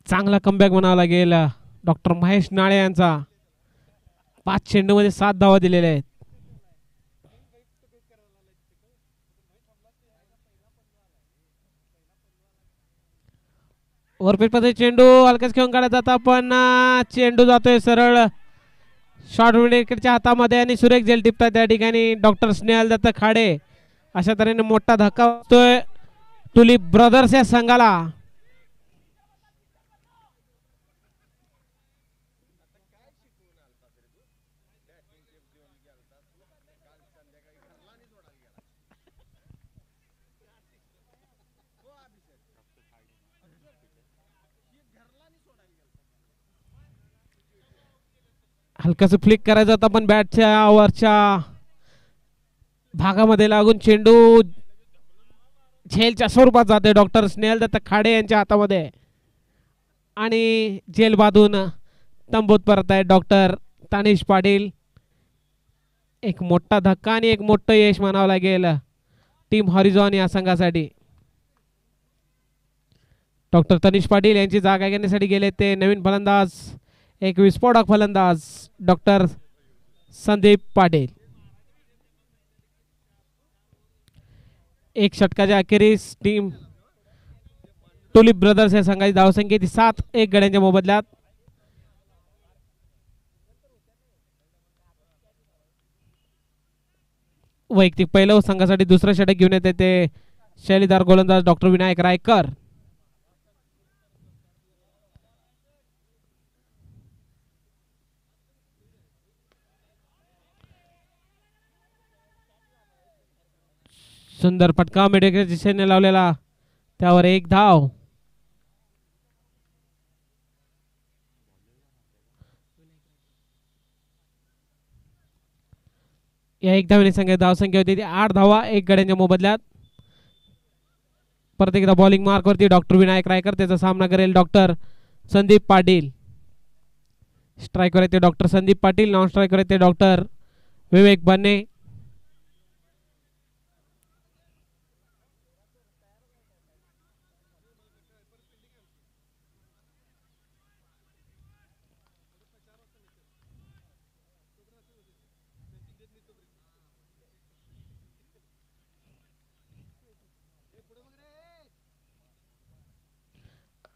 चांगला कमबॅक म्हणावा लागेल डॉक्टर महेश नाळे यांचा. 5 चेंडूमध्ये 7 धावा दिलेल्या आहेत. ओव्हरपिच मध्ये चेंडू हलकाच खेळून काढला जाता पण चेंडू जातोय सरळ शॉर्ट विकेटच्या हातामध्ये आणि सुरेख झेल टिपतात त्या ठिकाणी डॉक्टर स्नेहल दत्त खाडे. अशा तऱ्हेने मोठा धक्का बसतोय टुलिप ब्रदर्स या संघाला. हलकास फ्लिक करायचा होता पण बॅटच्या वरच्या भागामध्ये लागून चेंडू झेलच्या स्वरूपात जाते डॉक्टर स्नेहल दत्त खाडे यांच्या हातामध्ये आणि झेल बांधून तंबूत परत आहे डॉक्टर तनिष पाटील. एक मोठा धक्का आणि एक मोठं यश म्हणावं लागेल टीम हॉरिझॉन या संघासाठी. डॉक्टर तनिष पाटील यांची जागा घेण्यासाठी गेले ते नवीन फलंदाज, एक विस्फोटक फलंदाज डॉक्टर संदीप पाटील. एक षटकाच्या अखेरीस टीम टुलिप ब्रदर्स या संघाची धावसंख्या 7-1 गड्यांच्या मोबदल्यात. वैयक्तिक पहिलं संघासाठी दुसरं षटक घेऊन येते ते शैलीदार गोलंदाज डॉक्टर विनायक रायकर. सुंदर फटका मिडविकेटच्या दिशेने लावलेला, त्यावर एक धाव. या एक धावेने संघाची धावसंख्या होती ती 8 धावा 1 गड्यांच्या मोबदल्यात. परत एकदा बॉलिंग मार्क वरती डॉक्टर विनायक रायकर, त्याचा सामना करेल डॉक्टर संदीप पाटील. स्ट्राइकवर येते डॉक्टर संदीप पाटील, नॉन स्ट्राइकवर येते डॉक्टर विवेक बन्ने.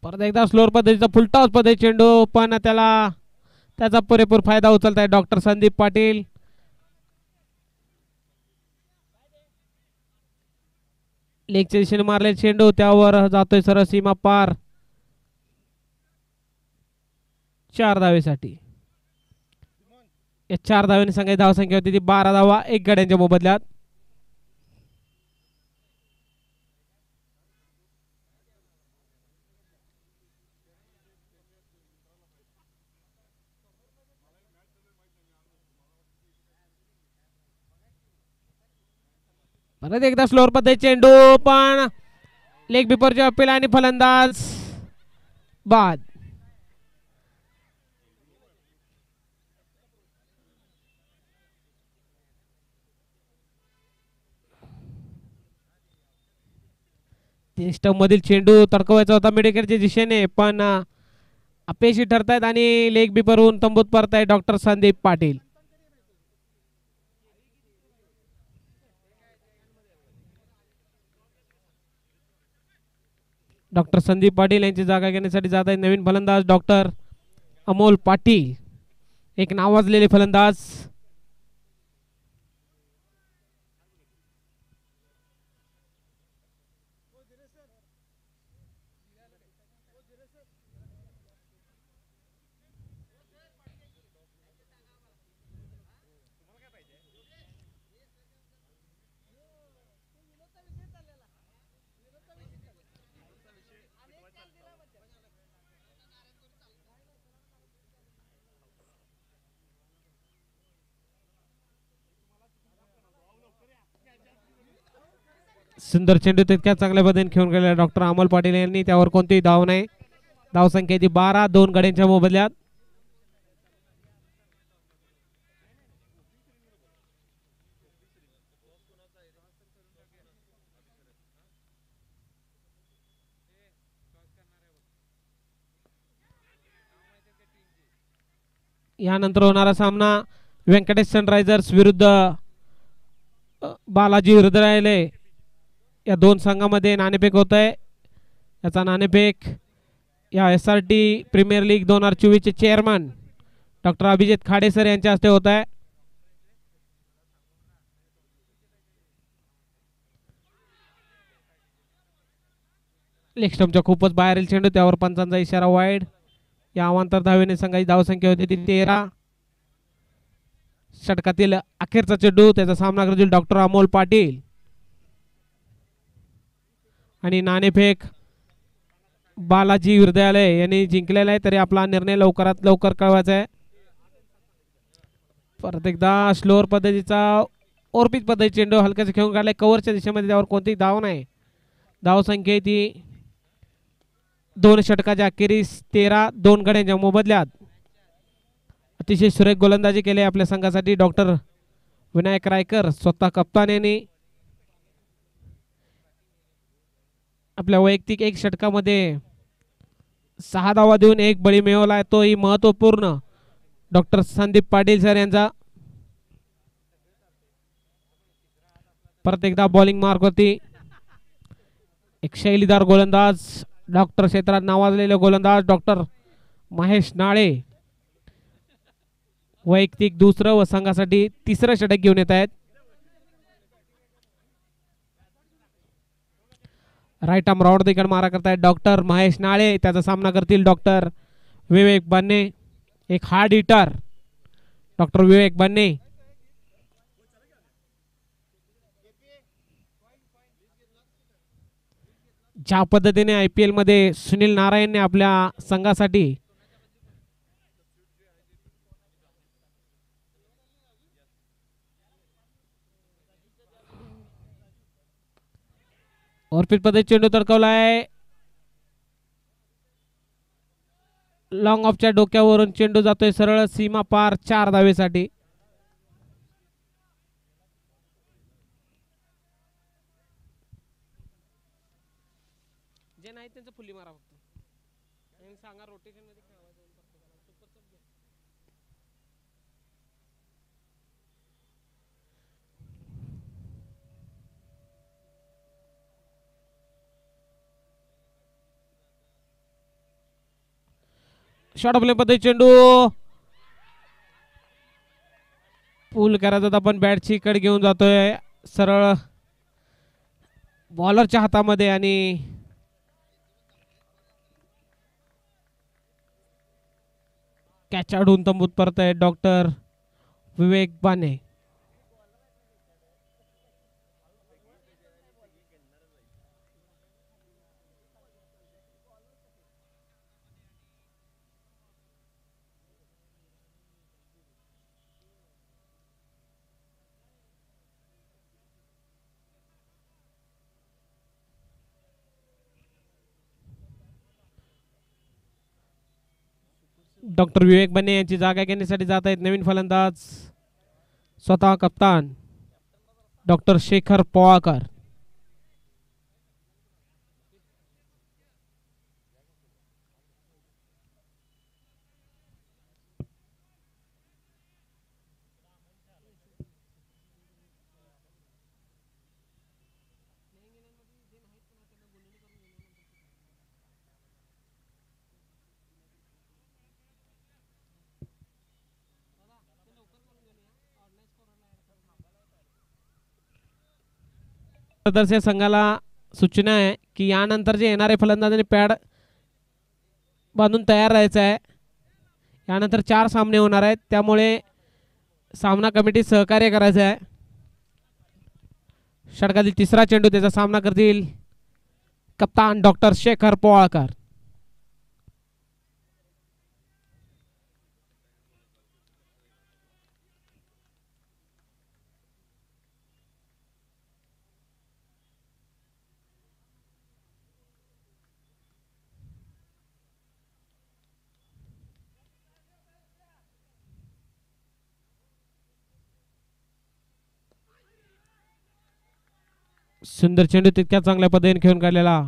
परत एकदा स्लोअर पद्धतीचा फुलटॉस पद्धती चेंडू, पण त्याचा पुरेपूर फायदा उचलत आहे डॉक्टर संदीप पाटील. लेगच्या दिशेने मारलेला चेंडू त्यावर जातोय सरळ सीमा पार 4 धावेसाठी. या 4 धावेने संघाची धावसंख्या होती ती 12 धावा 1 गड्यांच्या मोबदल्यात. परत एकदा स्लोअर पद्धती चेंडू, पण लेग बिफोरची अपील आणि फलंदाज बाद. स्टंप मधील चेंडू तडकवायचा होता मिडविकेटच्या दिशेने, पण अपयशी ठरतायत आणि लेग बिफोरहून तंबूत परताय डॉक्टर संदीप पाटील. डॉक्टर संदीप पाटील यांची जागा घेण्यासाठी जात आहे नवीन फलंदाज डॉक्टर अमोल पाटील, एक नावाजलेले फलंदाज. सुंदर चेंडू तितक्या चांगल्या पद्धतीने खेळून गेलेला डॉक्टर अमोल पाटील यांनी, त्यावर कोणतीही धाव नाही. धावसंख्या ती 12 2 गड्यांच्या मोबदल्यात. यानंतर होणारा सामना व्यंकटेश सनरायझर्स विरुद्ध बालाजी हृदयालय या दोन संघामध्ये नाणेफेक होत आहे. याचा नाणेफेक या SRT प्रीमियर लीग 2024 चे chairman doctor Abhijit Khade sir यांच्या हस्ते होत आहे. लेग स्टंपच्या खूपच बाहेरील चेंडू, त्यावर पंचांचा इशारा वाईड. या अवांतर धावेने संघाची धावसंख्या होती ती 13. षटकातील अखेरचा चेंडू, त्याचा सामना करतील डॉक्टर अमोल पाटील. आणि नाणेफेक बालाजी हृदयालय यांनी जिंकलेला आहे, तरी आपला निर्णय लवकरात लवकर कळवायचा आहे. परत एकदा स्लोअर पद्धतीचा ओरपीच पद्धती चेंडू हलक्याचा खेळून काढलाय कव्हरच्या दिशेमध्ये, त्यावर कोणतीही धाव नाही. धावसंख्या ती 2 षटकाच्या अखेरीस 13 2 गड्यांच्या मोबदल्यात. अतिशय सुरेख गोलंदाजी केली आपल्या संघासाठी डॉक्टर विनायक रायकर स्वतः कप्तान यांनी. आपल्या वैयक्तिक 1 षटकामध्ये 6 धावा देऊन 1 बळी मिळवला, तोही महत्वपूर्ण डॉक्टर संदीप पाटील सर यांचा. परत एकदा बॉलिंग मार्कवरती एक शैलीदार गोलंदाज, डॉक्टर क्षेत्रात नावाजलेले गोलंदाज डॉक्टर महेश नाळे वैयक्तिक 2रं व संघासाठी 3रं षटक घेऊन येत आहेत. राईट आर्म राऊंड तिकड मारा करतायत डॉक्टर महेश नाळे. त्याचा सामना करतील डॉक्टर विवेक बन्ने, एक हार्ड हिटर डॉक्टर विवेक बन्ने. ज्या पद्धतीने IPL मध्ये सुनील नारायणने आपल्या संघासाठी ओरपीट पद्धती चेंडू तडकवलाय, लॉंग ऑफच्या डोक्यावरून चेंडू जातोय सरळ सीमा पार 4 धावेसाठी. जे नाही त्यांचं फुल्ली मारा फक्त आणि सांगा रोटेशन मध्ये खेळवायचं. शॉर्ट प्ले पद्धती चेंडू पूल करायचा, आपण बॅटची कड घेऊन जातोय सरळ बॉलरच्या हातामध्ये आणि कॅच आडून तंबूत परत आहे डॉक्टर विवेक बाने. डॉक्टर विवेक बन्ने यांची जागा घेण्यासाठी जात आहेत नवीन फलंदाज स्वतः कप्तान डॉक्टर शेखर पोवाळकर. सदस्य संघाला सूचना आहे की यानंतर जे येणारे फलंदाजांनी पॅड बांधून तयार राहायचं आहे. यानंतर 4 सामने होणार आहेत, त्यामुळे सामना कमिटी सहकार्य करायचं आहे. षटकातील 3रा चेंडू, त्याचा सामना करतील कप्तान डॉक्टर शेखर पोवाळकर. सुंदर चेंडू तितक्या चांगल्या पद्धतीने खेळून काढलेला.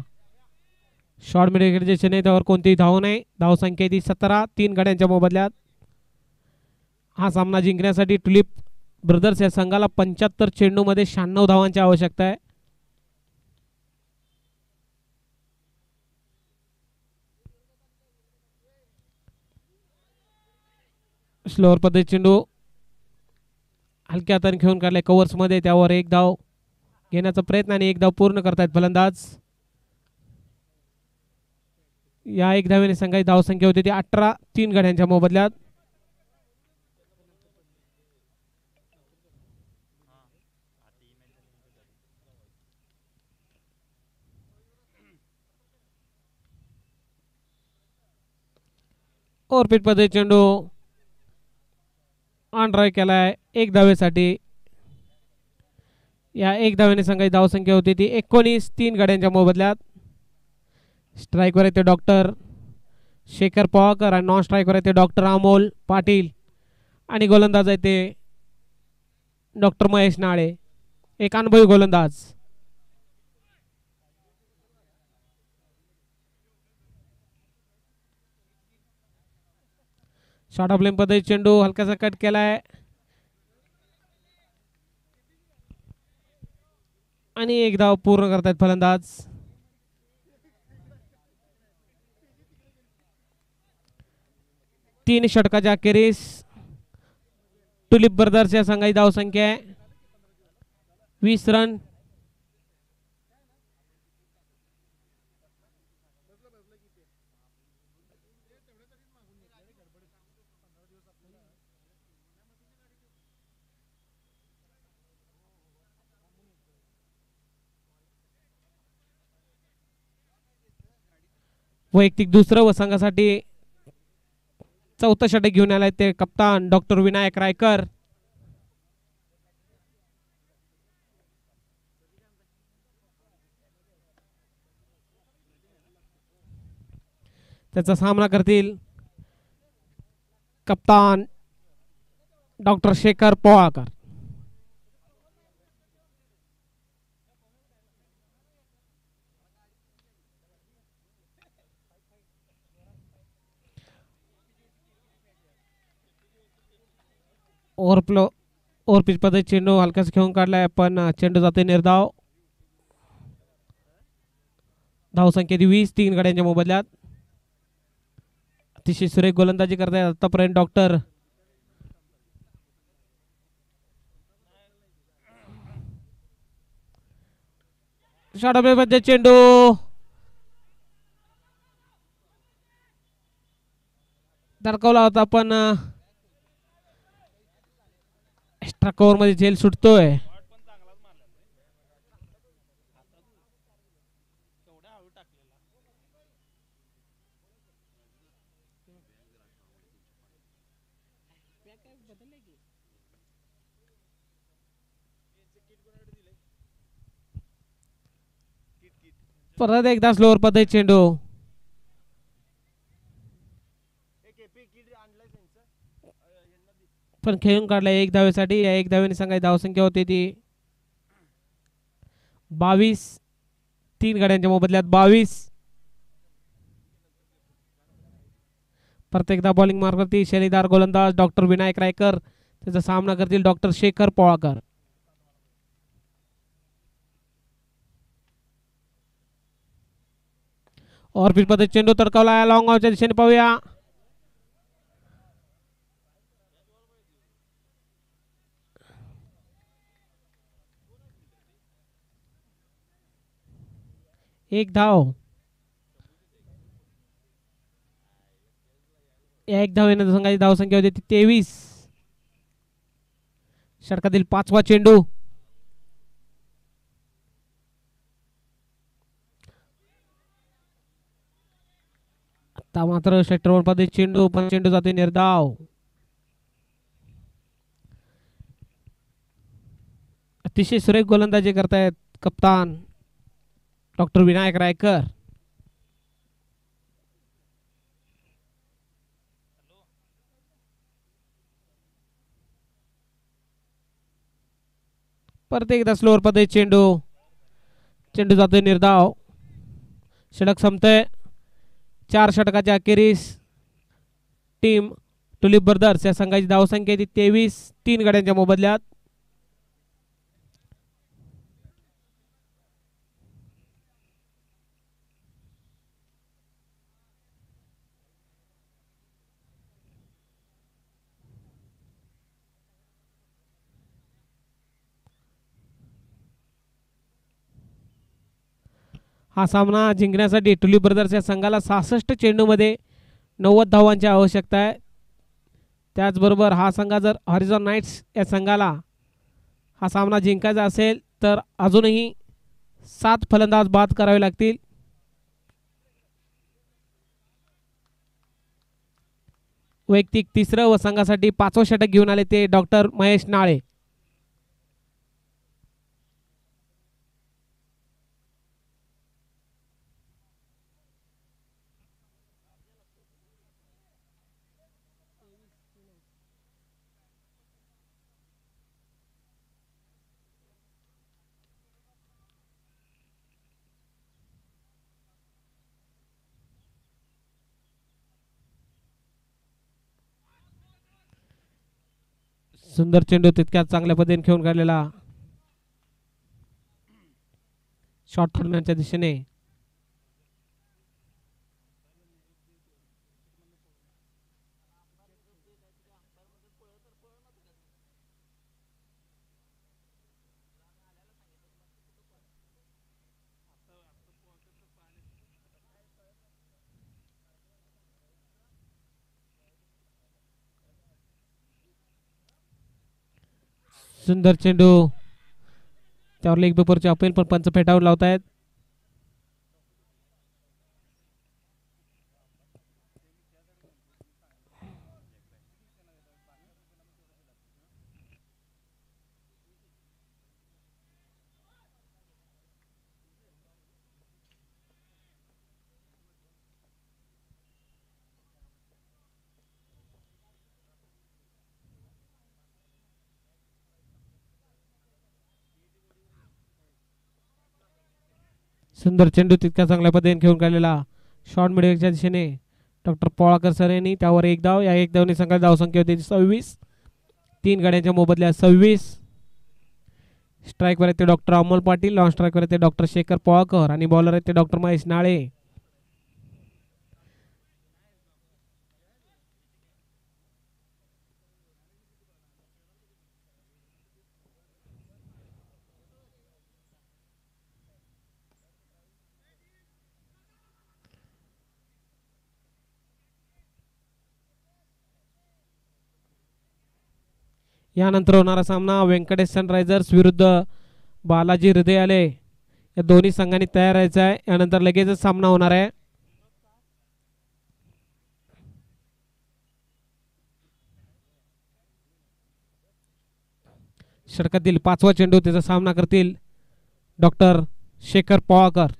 शॉर्ट मिडविकेट जे चेन्नई, त्यावर कोणतीही धाव नाही. धावसंख्या ती 17 3 गड्यांच्या मोबदल्यात. हा सामना जिंकण्यासाठी ट्युलिप ब्रदर्स या संघाला 75 चेंडूमध्ये 96 धावांची आवश्यकता आहे. स्लोअर पद्धती चेंडू हलक्या हाताने खेळून काढलाय कव्हर्स मध्ये, त्यावर एक धाव घेण्याचा प्रयत्न आणि एक धाव पूर्ण करतायत फलंदाज. या एक धावेने संघाची धावसंख्या होती ती 18, 3 गड्यांच्या मोबदल्यात. ओव्हरपिच पद्धती चेंडू ऑन ड्राय केलाय एक धावेसाठी. या एक धावेने संघाची धावसंख्या होती ती 19, 3 गड्यांच्या मोबदल्यात. स्ट्राईकवर येते डॉक्टर शेखर पवाळकर आणि नॉन स्ट्राईकवर येते डॉक्टर अमोल पाटील आणि गोलंदाज आहे ते डॉक्टर महेश नाळे, एक अनुभवी गोलंदाज. शॉर्ट ऑफ लेन पद्धती चेंडू हलकासा कट केलाय आणि एक धाव पूर्ण करतायत फलंदाज. तीन षटकाच्या अखेरीस ट्युलिप ब्रदर्स या संघाची धावसंख्या आहे 20 रन. वैयक्तिक दुसरं व संघासाठी चौथं षटक घेऊन आलाय ते कप्तान डॉक्टर विनायक रायकर. त्याचा सामना करतील कप्तान डॉक्टर शेखर पवाळकर. ओव्हरपिच पद्धती चेंडू हलकाच खेळून काढलाय पण चेंडू जाते निर्धाव. धावसंख्या 20, 3 गड्यांच्या मोबदल्यात. अतिशय सुरेख गोलंदाजी करतायत आतापर्यंत डॉक्टर. शॉर्ट ऑफ मध्ये चेंडू धडकवला होता पण एक्स्ट्रा कव्हर मध्ये झेल सुटतोय. परत एकदा स्लोअर पद्धती चेंडू पण खेळून काढलाय एक धावेसाठी. या एक धावेने संघाची धावसंख्या होती ती 22, 3 गड्यांच्या मोबदल्यात 22. प्रत्येकदा बॉलिंग मार्गवरती शैलीदार गोलंदाज डॉक्टर विनायक रायकर. त्याचा सामना करतील डॉक्टर शेखर पवाळकर. ओव्हरपिच पद्धती चेंडू तडकावला लॉंग ऑनच्या दिशेने पाहूया. एक धाव. एक धावेने संघाची धावसंख्या होती 23. षटकातील 5वा चेंडू. आता मात्र षटकावर पद्धती चेंडू पण चेंडू जाते निर्धाव. अतिशय सुरेख गोलंदाजी करतायत कप्तान डॉक्टर विनायक रायकर. परत एकदा स्लोअर पद्धती चेंडू जातोय निर्धाव. षटक संपतंय. 4 षटकाच्या अखेरीस टीम टुलिप ब्रदर्स या संघाची धावसंख्या ती 23, 3 गड्यांच्या मोबदल्यात. हा सामना जिंकण्यासाठी टुलिप ब्रदर्स या संघाला 66 चेंडूमध्ये 90 धावांची आवश्यकता आहे. त्याचबरोबर हा संघ जर हॉरिझॉन नाईट्स या संघाला हा सामना जिंकायचा असेल तर अजूनही 7 फलंदाज बाद करावे लागतील. वैयक्तिक तिसरं व संघासाठी 5वं षटक घेऊन आले ते डॉक्टर महेश नाळे. सुंदर चेंडू तितक्याच चांगल्या पद्धतीने खेळून काढलेला शॉट थर्डमॅनच्या दिशेने. सुंदर चेंडू त्यावर लेग पेपरचे अपील पण पंच फेटाळून लावतायत. सुंदर चेंडू तितक्या चांगल्या पद्धतीने खेळून काढलेला शॉर्ट मिडविकेटच्या दिशेने डॉक्टर पोळाकर सर यांनी त्यावर एक धाव. या एक धावने संघाची धावसंख्या होती 26, 3 गड्यांच्या मोबदल्यात 26. स्ट्राईकवर आहेत ते डॉक्टर अमोल पाटील, लॉन स्ट्राईकवर आहेत ते डॉक्टर शेखर पोळाकर आणि बॉलर आहेत ते डॉक्टर महेश नाळे. यानंतर होणारा सामना व्यंकटेश सनरायझर्स विरुद्ध बालाजी हृदयालय या दोन्ही संघांनी तयार राहायचं आहे. यानंतर लगेचच सामना होणार आहे. षटकातील 5वा चेंडू त्याचा सामना करतील डॉक्टर शेखर पोळाकर.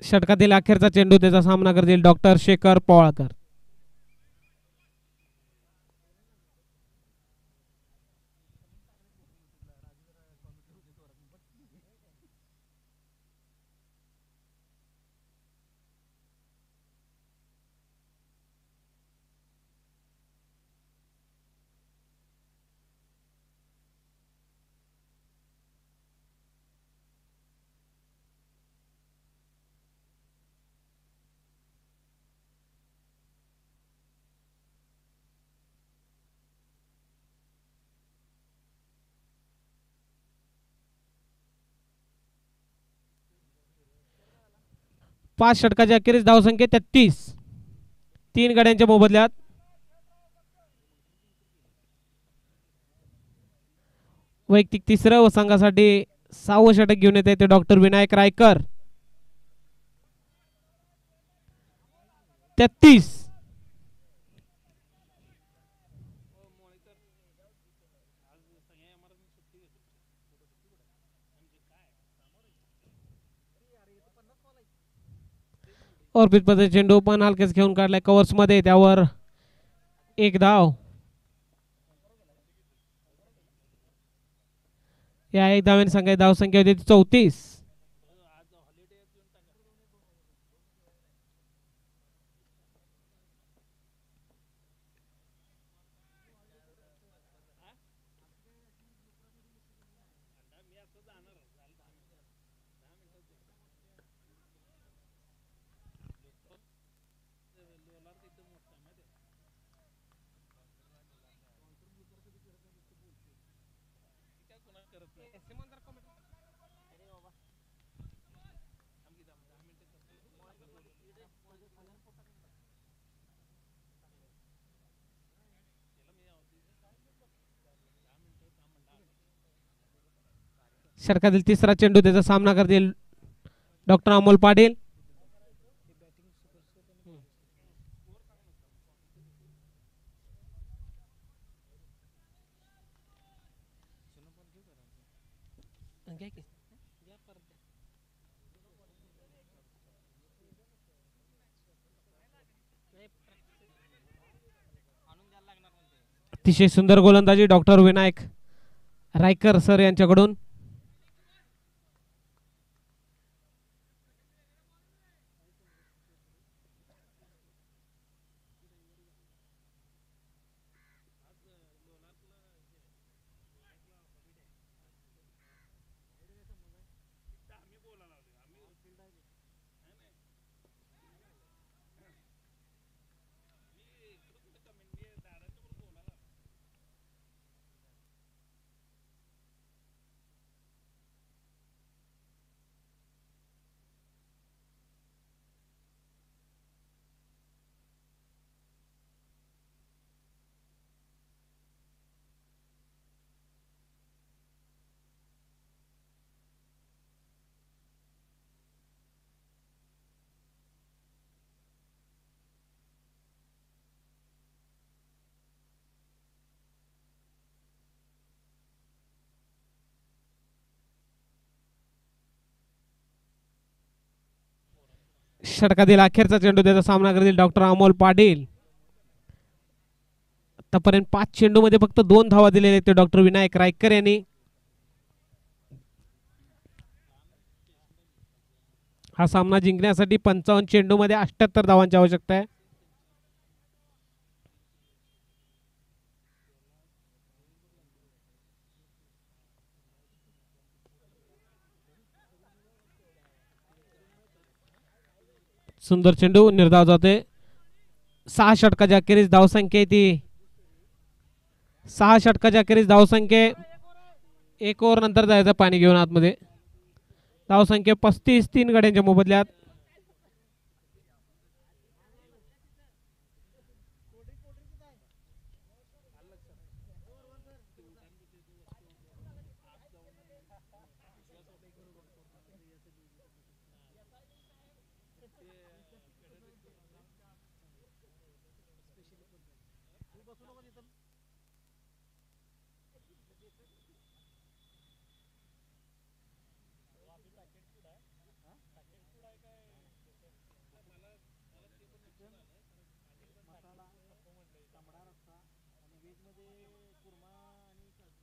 षटकातील अखेरचा चेंडू त्याचा सामना करतील डॉक्टर शेखर पोळाकर. पाच षटकाच्या अखेरीस धावसंख्या 33, 3 गड्यांच्या मोबदल्यात. वैयक्तिक तिसरं व संघासाठी 6वं षटक घेऊन येते ते डॉक्टर विनायक रायकर. 33. ऑर्बिट मध्ये चेंडू पण हलकेच घेऊन काढलाय कव्हर्स मध्ये, त्यावर एक धाव. या एक धावेने संघाची धावसंख्या होती 34. षटकातील तिसरा चेंडू, त्याचा सामना करतील डॉक्टर अमोल पाटील. अतिशय सुंदर गोलंदाजी डॉक्टर विनायक रायकर सर यांच्याकडून. षटकातील अखेरचा चेंडू, त्याचा सामना करतील डॉक्टर अमोल पाटील. आतापर्यंत 5 चेंडू मध्ये फक्त 2 धावा दिलेले ते डॉक्टर विनायक रायकर यांनी. हा सामना जिंकण्यासाठी 55 चेंडू मध्ये 78 धावांची आवश्यकता आहे. सुंदर चेंडू निर्धाव जाते. 6 षटकाच्या अखेरीस धावसंख्या ती 6 षटकाच्या अखेरीस धावसंख्या 1 ओव्हर नंतर जायचं पाणी घेऊन आतमध्ये. धावसंख्या 35, 3 गड्यांच्या मोबदल्यात.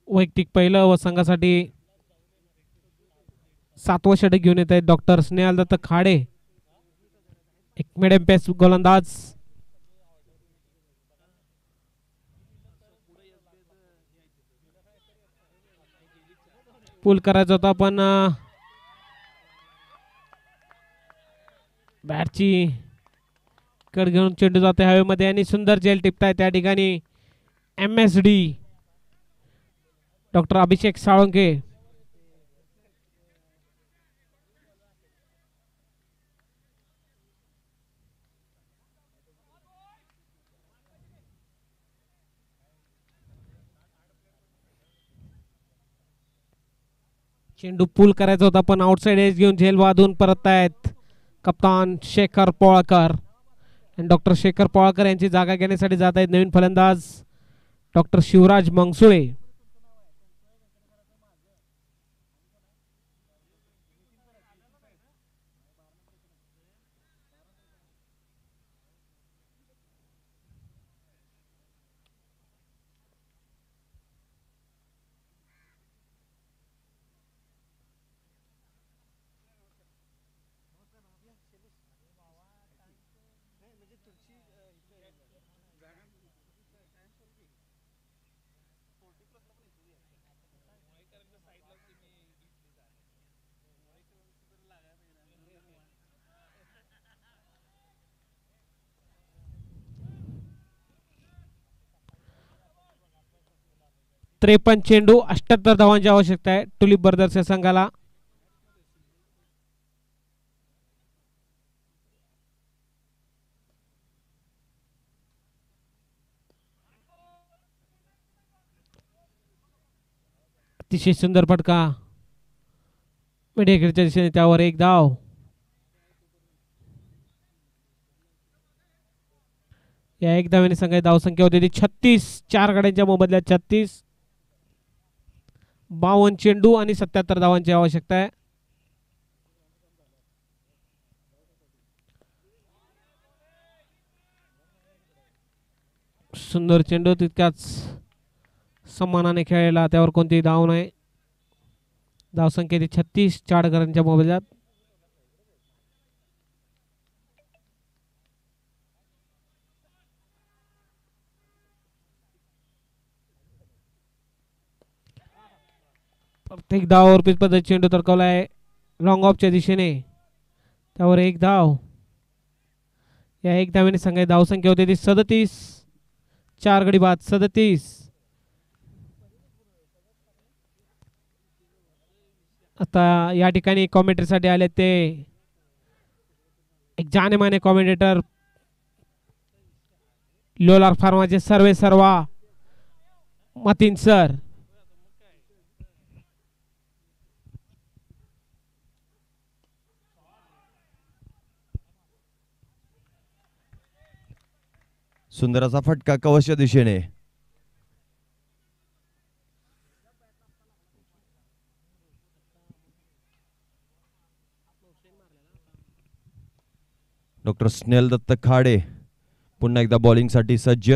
वैयक्तिक पहिलं व संघासाठी 7वं षटक घेऊन येत आहेत डॉक्टर स्नेहल दत्त खाडे. एक मिडियम पेस गोलंदाज. पूल करायचा होता पण बॅटची कड घेऊन चेंडू जाते हवेमध्ये आणि सुंदर जेल टिपताय त्या ठिकाणी MSD डॉक्टर अभिषेक साळुंके. चेंडू पूल करायचा होता पण आउटसाइड एज घेऊन झेल वाधून परत आहेत कप्तान शेखर पोळकर. डॉक्टर शेखर पवाळकर यांची जागा घेण्यासाठी जात आहेत नवीन फलंदाज डॉक्टर शिवराज मंगसुळे. त्रेपन्न चेंडू 78 धावांची आवश्यकता आहे टुलिप ब्रदर्स या संघाला. अतिशय सुंदर फटका मीडियाकडच्या दिशेने, त्यावर एक धाव. या एक धावेने संघाची धावसंख्या होती 36. 4 गड्यांच्या मोबदल्यात 36. 52 चेंडू आणि 77 धावांची आवश्यकता आहे. सुंदर चेंडू, तितक्याच समानाने खेळलेला, त्यावर कोणतीही धाव नाही. धावसंख्या 36. 4 गड्यांच्या मोबदल्यात. प्रत्येक धावावर पिच पद्धत चेंडू तरकवलाय लॉंग ऑफच्या दिशेने, त्यावर एक धाव. या एक धावेने संघाची धावसंख्या होती 37. 4 गडी बाद 37. आता या ठिकाणी कॉमेंट्रीसाठी आले ते एक जाने माने कॉमेंटेटर लोलार फार्माचे सर्वे सर्वा मतीन सर. सुंदर असा फटका कवचच्या दिशेने. डॉक्टर स्नेल दत्त खाडे पुन्हा एकदा बॉलिंग साठी सज्ज.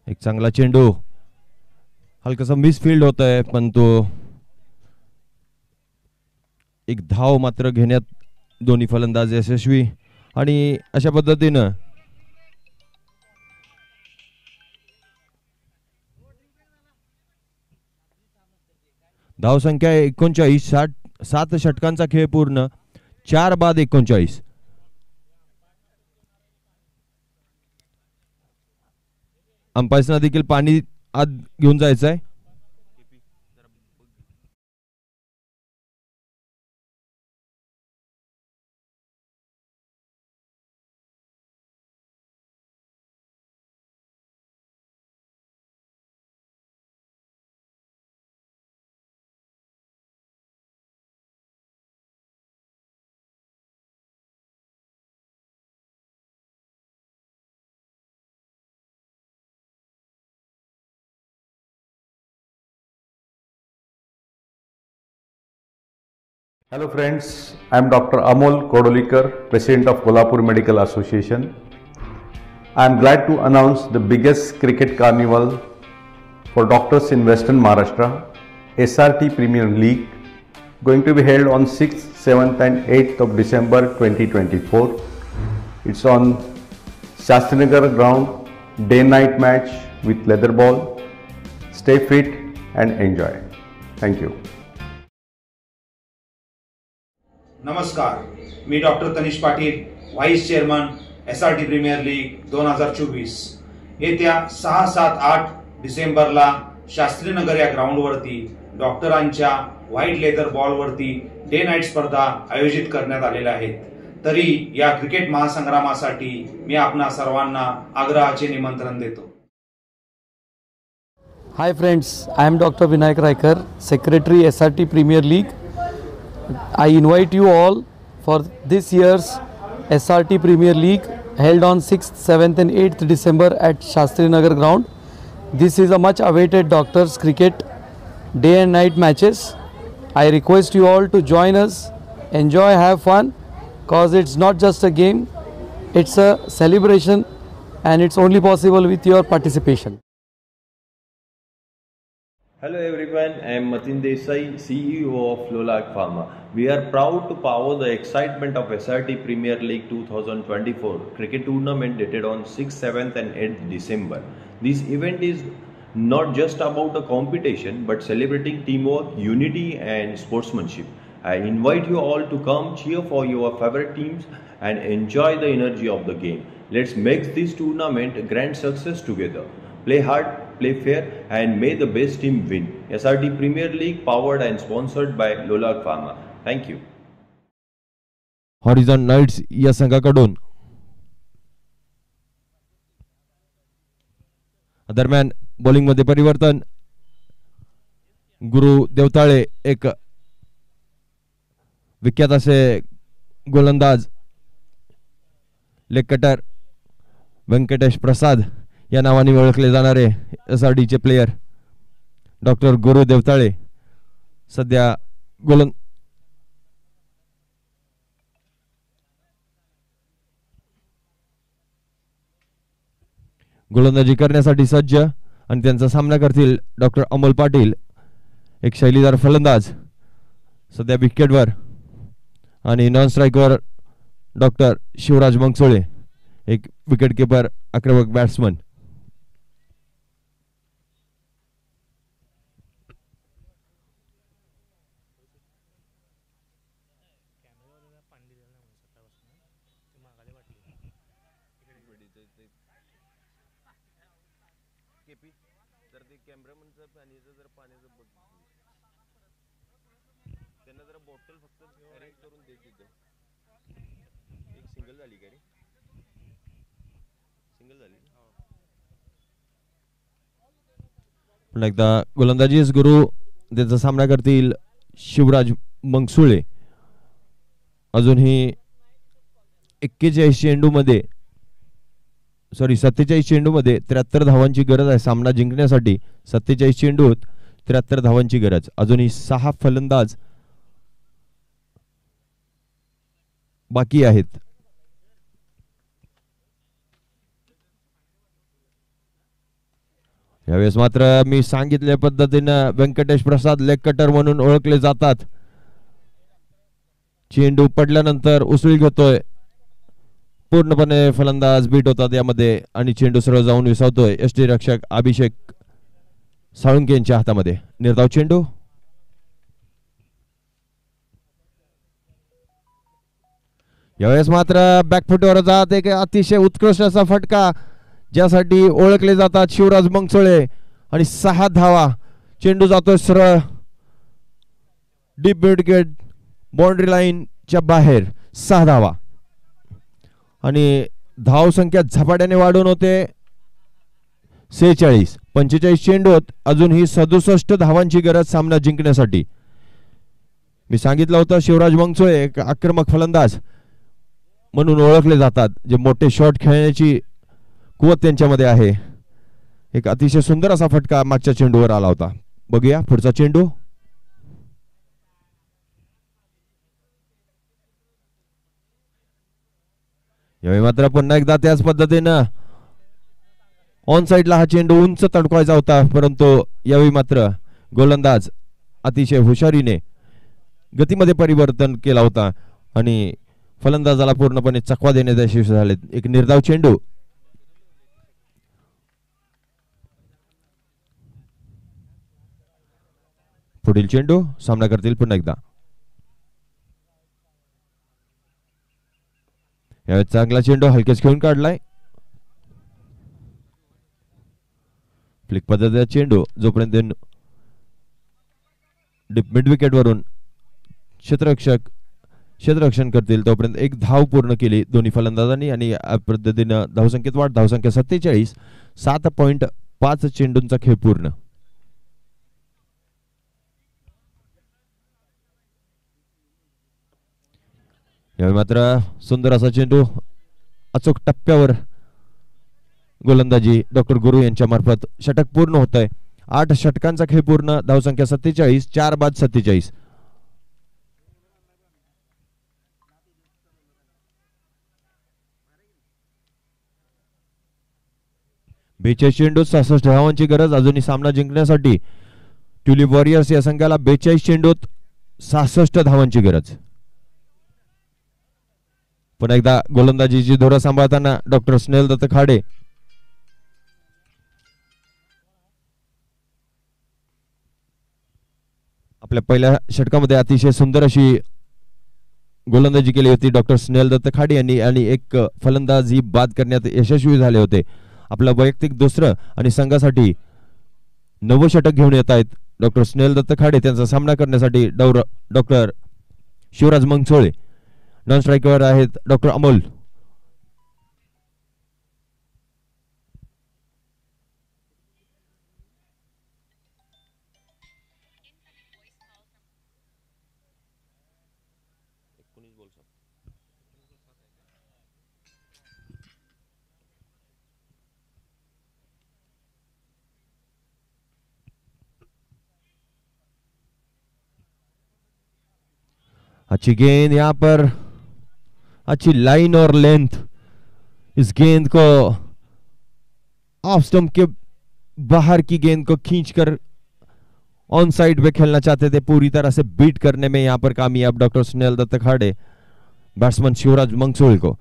एक चांगला चेंडू, हलकासा मिसफील्ड होत आहे, पण तो एक धाव मात्र घेण्यात दोन्ही फलंदाज यशस्वी. आणि अशा पद्धतीनं धावसंख्या 39. 7 षटकांचा खेळ पूर्ण. 4 बाद 39. अंपायर्सना देखील पाणी आत घेऊन जायचं आहे. Hello friends, I am Dr. Amol Kodolikar, President of Kolhapur Medical Association. I am glad to announce the biggest cricket carnival for doctors in Western Maharashtra, SRT Premier League, going to be held on 6th, 7th and 8th of December 2024. It's on Shastrinagar ground, day-night match with leather ball. Stay fit and enjoy. Thank you. नमस्कार, मी doctor Tanish Patil, vice chairman SRT premier league 2024. येत्या 6, 7, 8 डिसेंबरला शास्त्रीनगर या ग्राउंडवरती डॉक्टरांच्या white leather बॉलवरती day night स्पर्धा आयोजित करण्यात आलेल्या आहेत. तरी या क्रिकेट महासंग्रामासाठी मी आपणा सर्वांना आग्रहाचे निमंत्रण देतो. Hi friends, I am Dr. Vinayak Raikar, Secretary SRT Premier League. I invite you all for this year's SRT Premier League held on 6th, 7th and 8th December at Shastri Nagar ground. This is a much awaited Doctors cricket day and night matches. I request you all to join us, enjoy, have fun, cause it's not just a game, it's a celebration and it's only possible with your participation. Hello everyone, I am Matin Desai, CEO of Lolak Pharma. We are proud to power the excitement of SRT Premier League 2024 cricket tournament dated on 6th, 7th and 8th December. This event is not just about a competition but celebrating teamwork, unity and sportsmanship. I invite you all to come cheer for your favorite teams and enjoy the energy of the game. Let's make this tournament a grand success together. Play hard, play fair and may the best team win. SRT Premier League powered and sponsored by Lolak Pharma. Thank you. Horizon Knights या संघाकडून दरम्यान bowling मध्ये परिवर्तन. गुरु देवताळे एक विख्यात असे गोलंदाज, leg cutter Venkatesh प्रसाद या नावाने ओळखले जाणारे SRT चे प्लेयर डॉक्टर गुरु देवताळे सध्या गोलंदाजी करण्यासाठी सज्ज आणि त्यांचा सामना करतील डॉक्टर अमोल पाटील, एक शैलीदार फलंदाज सध्या विकेटवर, आणि नॉन स्ट्राइकवर डॉक्टर शिवराज मंगसोळे, एक विकेट कीपर आक्रमक बॅट्समन. पुन्हा एकदा गोलंदाजीस गुरु, त्यांचा सामना करतील शिवराज मंगसुळे. अजूनही 47 चेंडूमध्ये 73 धावांची गरज आहे सामना जिंकण्यासाठी. 47 चेंडूत 73 धावांची गरज. अजूनही 6 फलंदाज बाकी आहेत. यावेळेस मात्र मी सांगितल्या पद्धतीने व्यंकटेश प्रसाद लेग कटर म्हणून ओळखले जातात. चेंडू पडल्यानंतर उसळी घेतोय, पूर्णपणे फलंदाज बीट होतात यामध्ये आणि चेंडू सरळ जाऊन विसावतोय यष्टीरक्षक अभिषेक साळुंके यांच्या हातामध्ये. निर्धाव चेंडू. यावेळेस मात्र बॅकफुटवर जात एक अतिशय उत्कृष्ट असा फटका ज्यासाठी ओळखले जातात शिवराज मंगसोळे, आणि 6 धावा. चेंडू जातोय सरळ डीप विकेट बाउंड्री लाईनच्या बाहेर. 6 धावा आणि धाव संख्या झपाट्याने वाढून होते 46. 45 चेंडूत अजूनही 67 धावांची गरज सामना जिंकण्यासाठी. मी सांगितलं होतं शिवराज मंगसोळे एक आक्रमक फलंदाज म्हणून ओळखले जातात, जे मोठे शॉट खेळण्याची कुवत त्यांच्यामध्ये आहे. एक अतिशय सुंदर असा फटका मागच्या चेंडूवर आला होता. बघूया पुढचा चेंडू. यावेळी मात्र पुन्हा एकदा त्याच पद्धतीनं ऑन साइडला हा चेंडू उंच तडकवायचा होता, परंतु यावेळी मात्र गोलंदाज अतिशय हुशारीने गतीमध्ये परिवर्तन केला होता आणि फलंदाजाला पूर्णपणे चकवा देण्यात यशस्वी झाले. एक निर्धाव चेंडू. पुढील चेंडू सामना करतील पुन्हा एकदा. यावेळी चांगला चेंडू हलकेच खेळून काढलाय. फ्लिक पद्धतीचा चेंडू जोपर्यंत मिड विकेट वरून क्षेत्ररक्षण करतील तोपर्यंत एक धाव पूर्ण केली दोन्ही फलंदाजांनी आणि या पद्धतीने धावसंख्येत वाढ. धावसंख्या 47. 7.5 चेंडूंचा खेळ पूर्ण. यावेळी मात्र सुंदर असा चेंडू अचूक टप्प्यावर गोलंदाजी डॉक्टर गुरु यांच्या मार्फत षटक पूर्ण होत आहे. 8 षटकांचा खेळ पूर्ण. धावसंख्या 47, 4 बाद 47. बेचाळीस चेंडू 66 धावांची गरज अजूनही सामना जिंकण्यासाठी. ट्युलिप वॉरियर्स या संघाला 42 चेंडूत 66 धावांची गरज. पुन्हा एकदा गोलंदाजीची धोरण सांभाळताना डॉक्टर स्नेहल दत्त खाडे. आपल्या पहिल्या षटकामध्ये अतिशय सुंदर अशी गोलंदाजी केली होती डॉक्टर स्नेहल दत्त खाडे यांनी आणि एक फलंदाजी बाद करण्यात यशस्वी झाले होते. आपलं वैयक्तिक दुसरं आणि संघासाठी 9 षटक घेऊन येत आहेत डॉक्टर स्नेहल दत्त खाडे. त्यांचा सामना करण्यासाठी डॉक्टर शिवराज मंगसोळे. नॉन स्ट्रायकर आहेत डॉक्टर अमोल. अच्छी गेंद यहाँ पर, अच्छी लाइन और लेंथ. इस गेंद को ऑफ स्टंप के बाहर की गेंद को खींचकर ऑन साइड पे खेलना चाहते थे. पूरी तरह से बीट करने में यहाँ पर कामयाब डॉक्टर स्नेहल दत्त खाड़े बैट्समैन शिवराज मंगसोल को.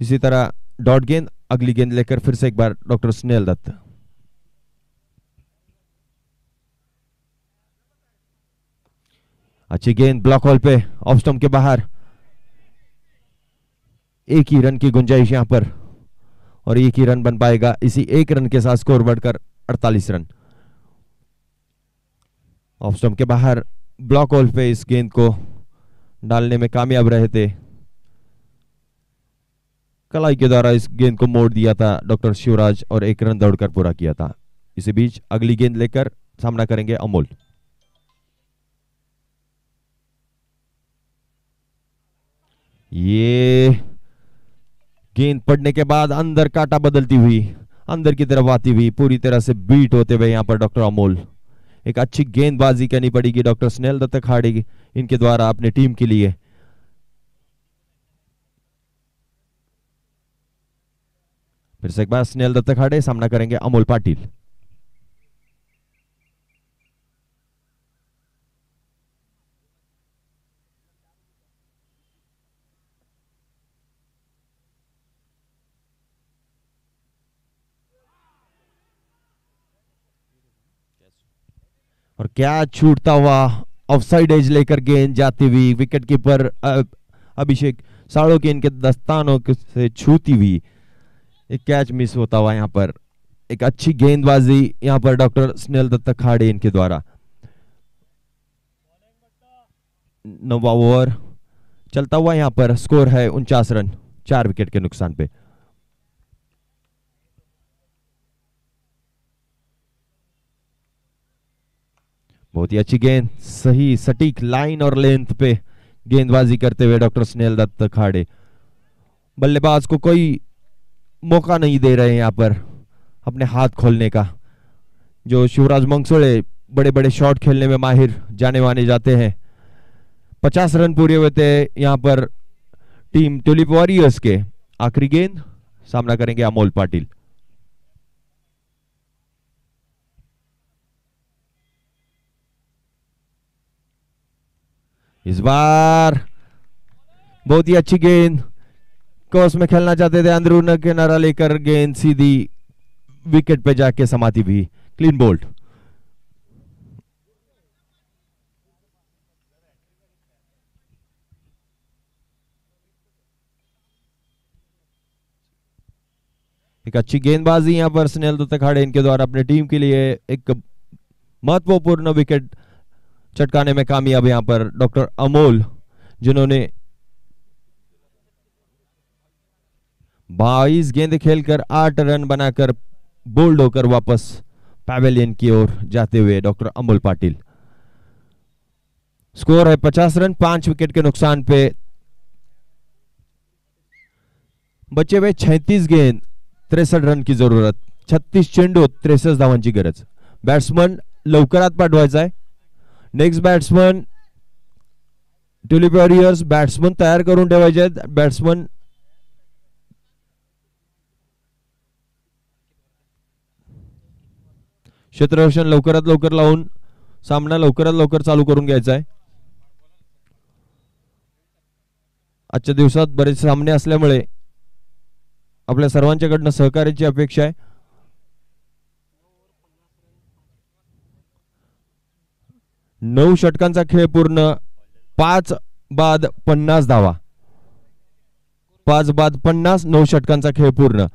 इसी तरह डॉट गेंद. अगली गेंद लेकर फिर से एक बार डॉक्टर स्नेहल दत्त. अच्छी गेंद ब्लॉक होल पे ऑफ स्टंप के बाहर. एक ही रन की गुंजाइश यहां पर और एक ही रन बन पाएगा. इसी एक रन के साथ स्कोर बढ़कर 48 रन. ऑफ स्टंप के बाहर ब्लॉक होल पे इस गेंद को डालने में कामयाब रहे थे. कलाई के द्वारा इस गेंद को मोड़ दिया था डॉक्टर शिवराज और एक रन दौड़कर पूरा किया था. इसी बीच अगली गेंद लेकर सामना करेंगे अमोल. ये गेंद पड़ने के बाद अंदर काटा बदलती हुई, अंदर की तरफ आती हुई, पूरी तरह से बीट होते हुए यहां पर डॉक्टर अमोल. एक अच्छी गेंदबाजी करनी पड़ेगी डॉक्टर स्नेहल दत्त खाड़े इनके द्वारा अपने टीम के लिए. फिर से एक बार स्नेहल दत्त खाड़े सामना करेंगे अमोल पाटिल. और क्या छूटता हुआ ऑफसाइड एज लेकर गेंद जाती हुई विकेट कीपर अभिषेक साळोके के दस्तानों से छूती हुई एक कैच मिस होता हुआ यहां पर. एक अच्छी गेंदबाजी यहां पर डॉक्टर स्नेहल दत्त खाड़े इनके द्वारा. 9वां ओवर चलता हुआ यहां पर. स्कोर है 49 रन 4 विकेट के नुकसान पे. बहुत ही अच्छी गेंद, सही सटीक लाइन और लेंथ पे गेंदबाजी करते हुए डॉक्टर स्नेहल दत्त खाड़े. बल्लेबाज को कोई मौका नहीं दे रहे हैं यहां पर अपने हाथ खोलने का. जो शिवराज मंगसोळे बड़े बड़े शॉट खेलने में माहिर जाने माने जाते हैं. 50 रन पूरे हुए थे यहां पर टीम ट्यूलिप वॉरियर्स के. आखिरी गेंद सामना करेंगे अमोल पाटिल. इस बार बहुत ही अच्छी गेंद, कोर्स में खेलना चाहते थे, अंदरून किनारा लेकर गेंद सीधी विकेट पे जाके समाती भी. Clean bowled. एक अच्छी गेंदबाजी यहां पर स्नेहल दत्त खाड़े इनके द्वारा अपने टीम के लिए एक महत्वपूर्ण विकेट चटकाने में कामयाब यहां पर डॉक्टर अमोल, जिन्होंने 22 गेंद खेलकर 8 रन बनाकर बोल्ड होकर वापस पैवेलियन की ओर जाते हुए डॉक्टर अमोल पाटिल. स्कोर है 50 रन 5 विकेट के नुकसान पे बचे हुए 36 गेंद, 63 रन की जरूरत. 36 चेंडूत 63 धावांची गरज. बॅट्समन लवकरात पाठवायचा आहे. Next batsman tulip warriors, batsman तयार करून ठेवायचे आहेत. बॅट्समन क्षेत्ररक्षण लवकरात लवकर लावून सामना लवकरात लवकर चालू करून घ्यायचा आहे. आजच्या दिवसात बरेच सामने असल्यामुळे आपल्या सर्वांच्याकडनं सहकार्याची अपेक्षा आहे. नऊ षटकांचा खेळ पूर्ण. 5 बाद 50 धावा. 5 बाद 50, 9 षटकांचा खेळ पूर्ण.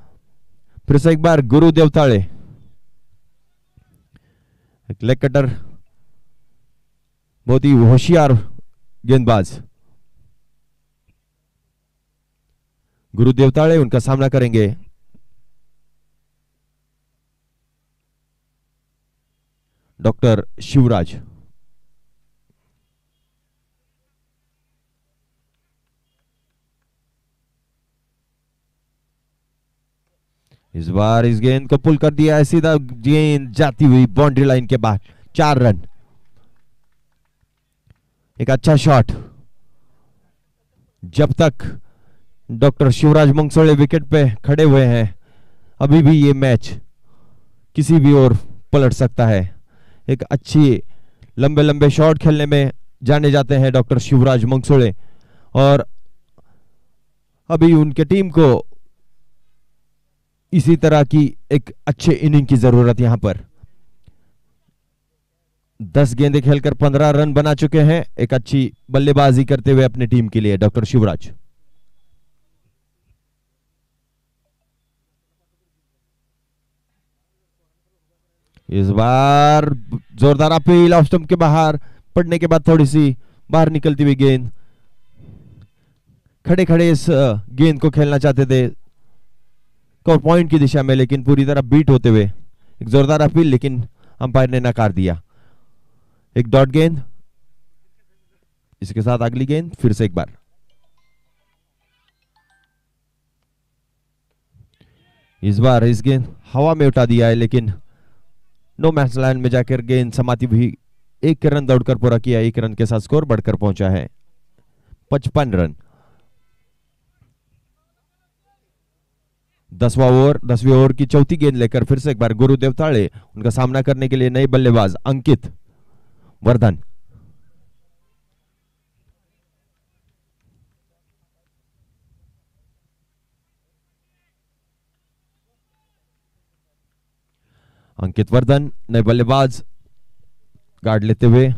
फिर से एक बार गुरु देवताळे, एक लेग कटर, बहुत ही होशियार गेंदबाज गुरु देवताळे, उनका सामना करेंगे. डॉक्टर शिवराज. इस बार इस गेंद को पुल कर दिया है, सीधा गेंद जाती हुई बाउंड्री लाइन के बाद. 4 रन. एक अच्छा शॉट. जब तक डॉक्टर शिवराज मंगसोले विकेट पे खड़े हुए हैं अभी भी ये मैच किसी भी ओर पलट सकता है. एक अच्छी लंबे लंबे शॉट खेलने में जाने जाते हैं डॉक्टर शिवराज मंगसोले, और अभी उनके टीम को इसी तरह की एक अच्छे इनिंग की जरूरत यहां पर. 10 गेंदें खेलकर 15 रन बना चुके हैं. एक अच्छी बल्लेबाजी करते हुए अपनी टीम के लिए डॉक्टर शिवराज. इस बार जोरदार अपील, ऑफ स्टंप के बाहर पड़ने के बाद थोड़ी सी बाहर निकलती हुई गेंद. खड़े खड़े इस गेंद को खेलना चाहते थे पॉइंट की दिशा में, लेकिन पूरी तरह बीट होते हुए एक जोरदार अपील, लेकिन अंपायर ने नकार दिया. एक डॉट गेंद. इसके साथ अगली गेंद फिर से एक बार. इस बार इस गेंद हवा में उठा दिया है, लेकिन नो मैच लाइन में जाकर गेंद समाती हुई 1 रन दौड़कर पूरा किया. 1 रन के साथ स्कोर बढ़कर पहुंचा है 55 रन. 10वीं ओवर की चौथी गेंद लेकर फिर से एक बार गुरु देवताळे. उनका सामना करने के लिए नए बल्लेबाज अंकित वर्धन. अंकित वर्धन नए बल्लेबाज गार्ड लेते हुए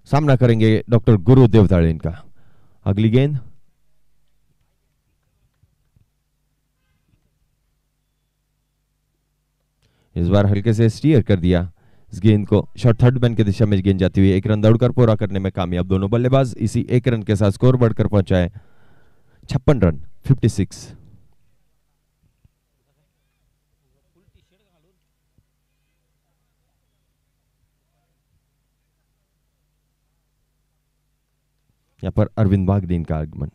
सामना करेंगे डॉक्टर गुरु देवताळे इनका. अगली गेंद. इस बार हल्के से स्टीयर कर दिया इस गेंद को. शॉर्ट थर्ड मैन की दिशा में गेंद जाती हुई 1 रन दौड़कर पूरा करने में कामयाब दोनों बल्लेबाज. इसी 1 रन के साथ स्कोर बढ़कर पहुंचा है 56 रन 56. यहां पर अरविंद बागदीन का आगमन.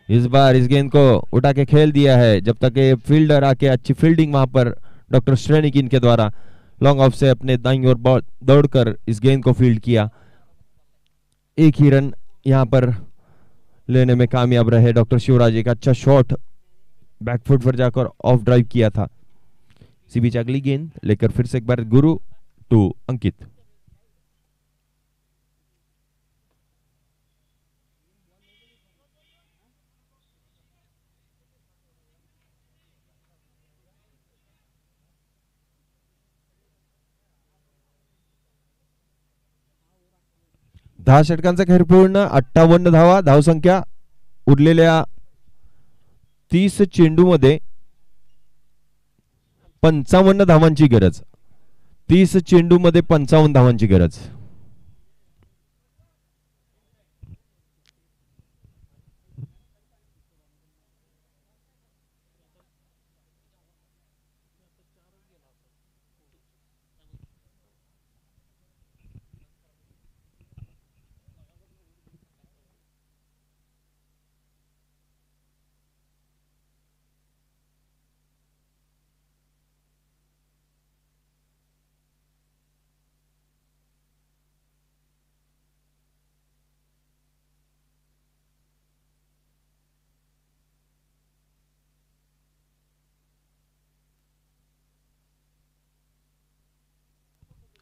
इस बार इस गेंद को उठा के खेल दिया है. जब तक ये फील्डर आके अच्छी फील्डिंग वहां पर डॉक्टर श्रेणिकिन के द्वारा लॉन्ग ऑफ से अपने दाईं ओर दौड़कर इस गेंद को फील्ड किया. 1 ही रन यहां पर लेने में कामयाब रहे डॉक्टर शिवराज. एक अच्छा शॉट बैकफुट पर जाकर ऑफ ड्राइव किया था. इसी बीच अगली गेंद लेकर फिर से एक बार गुरु टू अंकित. दहा षटकांचा खेळ पूर्ण. 58 धावा धावसंख्या. उरलेल्या 30 चेंडूमध्ये 55 धावांची गरज. 30 चेंडूमध्ये 55 धावांची गरज.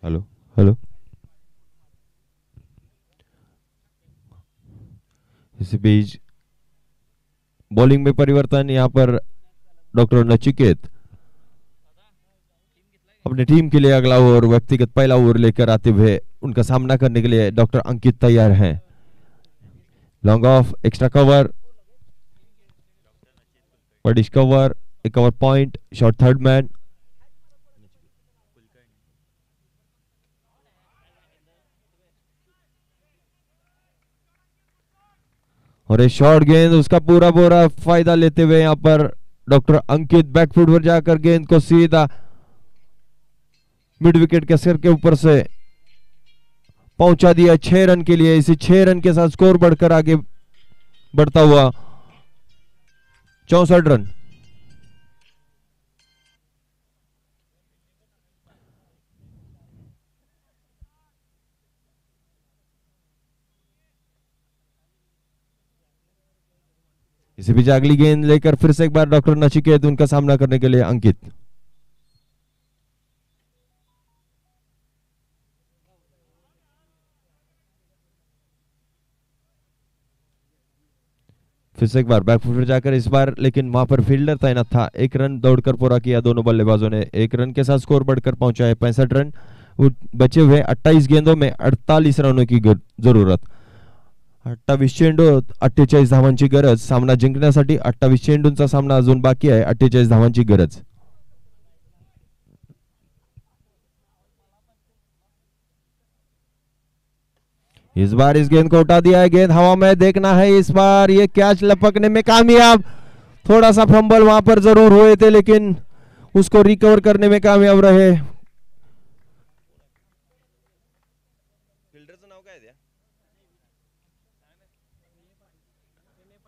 हेलो हेलो इसी बीच बॉलिंग में परिवर्तन, यहाँ पर डॉक्टर नचिकेत अपने टीम के लिए अगला ओवर, व्यक्तिगत पहला ओवर लेकर आते हुए उनका सामना करने के लिए डॉक्टर अंकित तैयार हैं। लॉन्ग ऑफ, एक्स्ट्रा कवर, बडिश कवर, एक cover point, short third man. और ये शॉर्ट गेंद, उसका पूरा पूरा फायदा लेते हुए यहाँ पर डॉक्टर अंकित बैकफुट पर जाकर गेंद को सीधा मिड विकेट के सिर के ऊपर से पहुंचा दिया 6 रन के लिए। इसी 6 रन के साथ स्कोर बढ़कर आगे बढ़ता हुआ 64 रन। इसी बीच अगली गेंद लेकर फिर से एक बार डॉक्टर नचिकेत, उनका सामना करने के लिए अंकित। फिर से एक बार बैकफुट पर जाकर इस बार, लेकिन वहां पर फील्डर तैनात था। 1 रन दौड़कर पूरा किया दोनों बल्लेबाजों ने। 1 रन के साथ स्कोर बढ़कर पहुंचा है 65 रन। बचे हुए 28 गेंदों में 48 रनों की जरूरत। 28 चेंडू 48 धावांची गरज। सामना जिंकण्यासाठी 28 चेंडूंचा सामना अजून बाकी आहे। 48 धावांची गरज। इस बार इस गेंद को उठा दिया है, गेंद हवा में, देखना है इस बार ये कैच लपकने में कामयाब। थोड़ा सा फंबल वहां पर जरूर हुए थे, लेकिन उसको रिकवर करने में कामयाब रहे।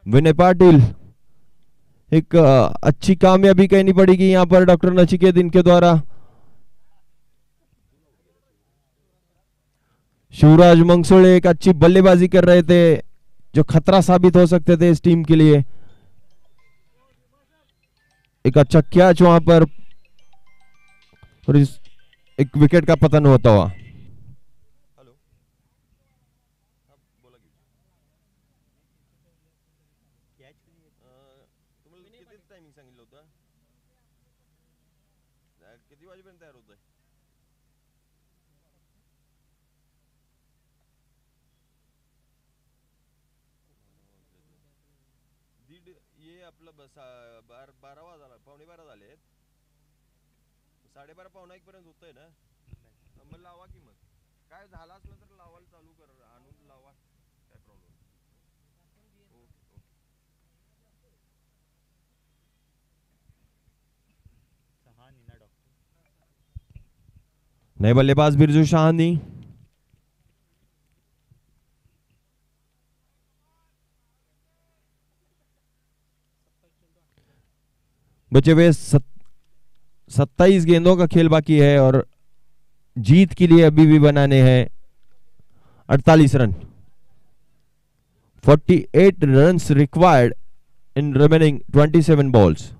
विनय पाटिल, एक अच्छी कामयाबी कहनी पड़ेगी यहां पर डॉक्टर नचिकेत इनके द्वारा। शिवराज मंगसोळे एक अच्छी बल्लेबाजी कर रहे थे, जो खतरा साबित हो सकते थे इस टीम के लिए। एक अच्छा कैच वहां पर, और इस एक विकेट का पतन होता हुआ। ये आपलं 12 झाला, 11:15 झाले, 12:30 पावणे 1 पर्यंत होतंय ना, मग लावा की, मग काय झालं असलं तर लावायला चालू कर, आणून लावा, काय प्रॉब्लेम। नए बल्लेबाज बिरजू शाहानी। बचे हुए 27 गेंदों का खेल बाकी है और जीत के लिए अभी भी बनाने हैं 48 run. 48 runs required in remaining 27 balls.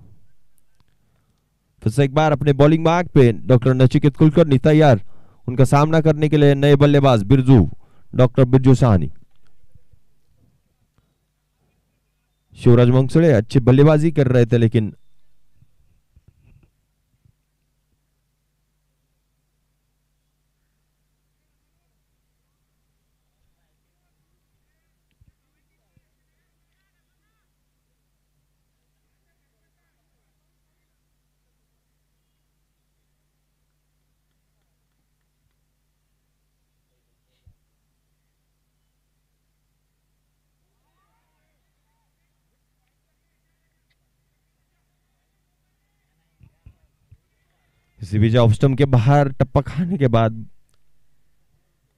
फिर से एक बार अपने बॉलिंग मार्क पे डॉक्टर नचिकेत कुलकर्णी तैयार, उनका सामना करने के लिए नए बल्लेबाज बिरजू, डॉक्टर बिरजू साहनी। शिवराज मंगसोळे अच्छी बल्लेबाजी कर रहे थे, लेकिन इसी बीच ऑफ स्टंप के बाहर टप्पा खाने के बाद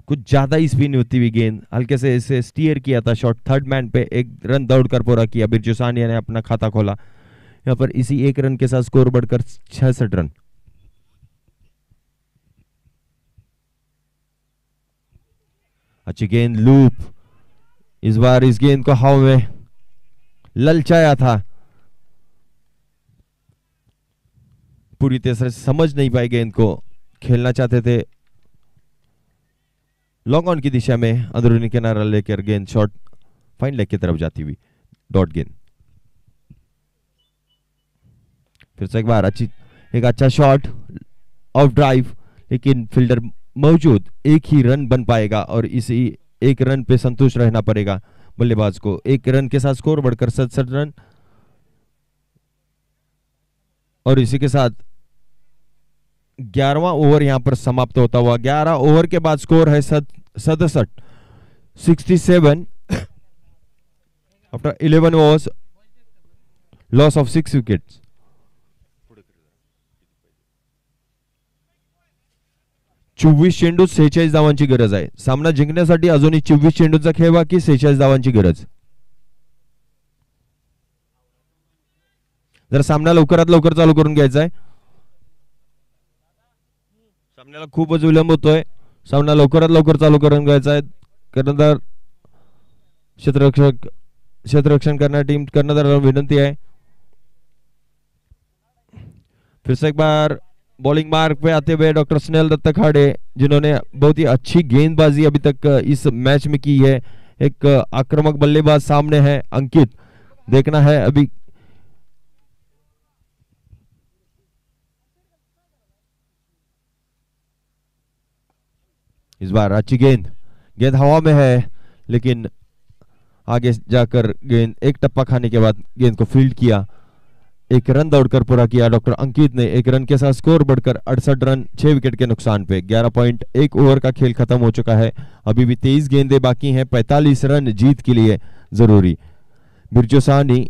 कुछ ज्यादा ही स्पिन होती हुई गेंद हल्के से इसे स्टीयर किया था शॉट थर्ड मैन पे। 1 रन दौड़कर पूरा किया। बिरजू साहनी ने अपना खाता खोला। यहाँ पर इसी 1 रन के साथ स्कोर बढ़कर 66 रन। अच्छी गेंद, लूप। इस बार इस गेंद को हवा में ललचाया था, पूरी तरह से समझ नहीं पाए गेंद को, खेलना चाहते थे लॉन्ग ऑन की दिशा में अंदरूनी किनारा लेकर गेंद शॉट फाइन लेग की तरफ जाती हुई डॉट गेंद। फिर से एक अच्छा शॉट ऑफ ड्राइव, लेकिन फील्डर मौजूद, एक ही रन बन पाएगा और इसी एक रन पे संतुष्ट रहना पड़ेगा बल्लेबाज को। एक रन के साथ स्कोर बढ़कर 67 रन और इसी के साथ 11वां ओवर यहां पर समाप्त होता हुआ। 11 ओवर के बाद स्कोर है 67 after 11 overs, loss of 6 wickets. 24 चेंडू 46 धावांची गरज आहे। सामना जिंकण्यासाठी अजूनही 24 चेंडूचा खेळ बाकी, 46 धावांची गरज। जर सामना लवकरात लवकर चालू करून घ्यायचा आहे, सामन्याला खूपच विलंब होतोय। सामना लवकरात लवकर चालू करून घ्यायचा आहे। कर्णधार क्षेत्ररक्षण करणारी टीम कर्णधाराला विनंती है। फिर से एक बार बॉलिंग मार्ग पे आते हुए डॉक्टर स्नेल दत्त खाड़े, जिन्होंने बहुत ही अच्छी गेंदबाजी अभी तक इस मैच में की है। एक आक्रामक बल्लेबाज सामने है अंकित, देखना है अभी इस बार अच्छी गेंद हवा में है, लेकिन आगे जाकर गेंद एक टप्पा खाने के बाद गेंद को फील्ड किया, एक रन दौड़कर पूरा किया डॉक्टर अंकित ने। एक रन के साथ स्कोर बढ़कर 68 रन 6 विकेट के नुकसान पे। 11.1 ओवर का खेल खत्म हो चुका है। अभी भी 23 गेंदें बाकी हैं। 45 रन जीत के लिए जरूरी। बिरजू साहनी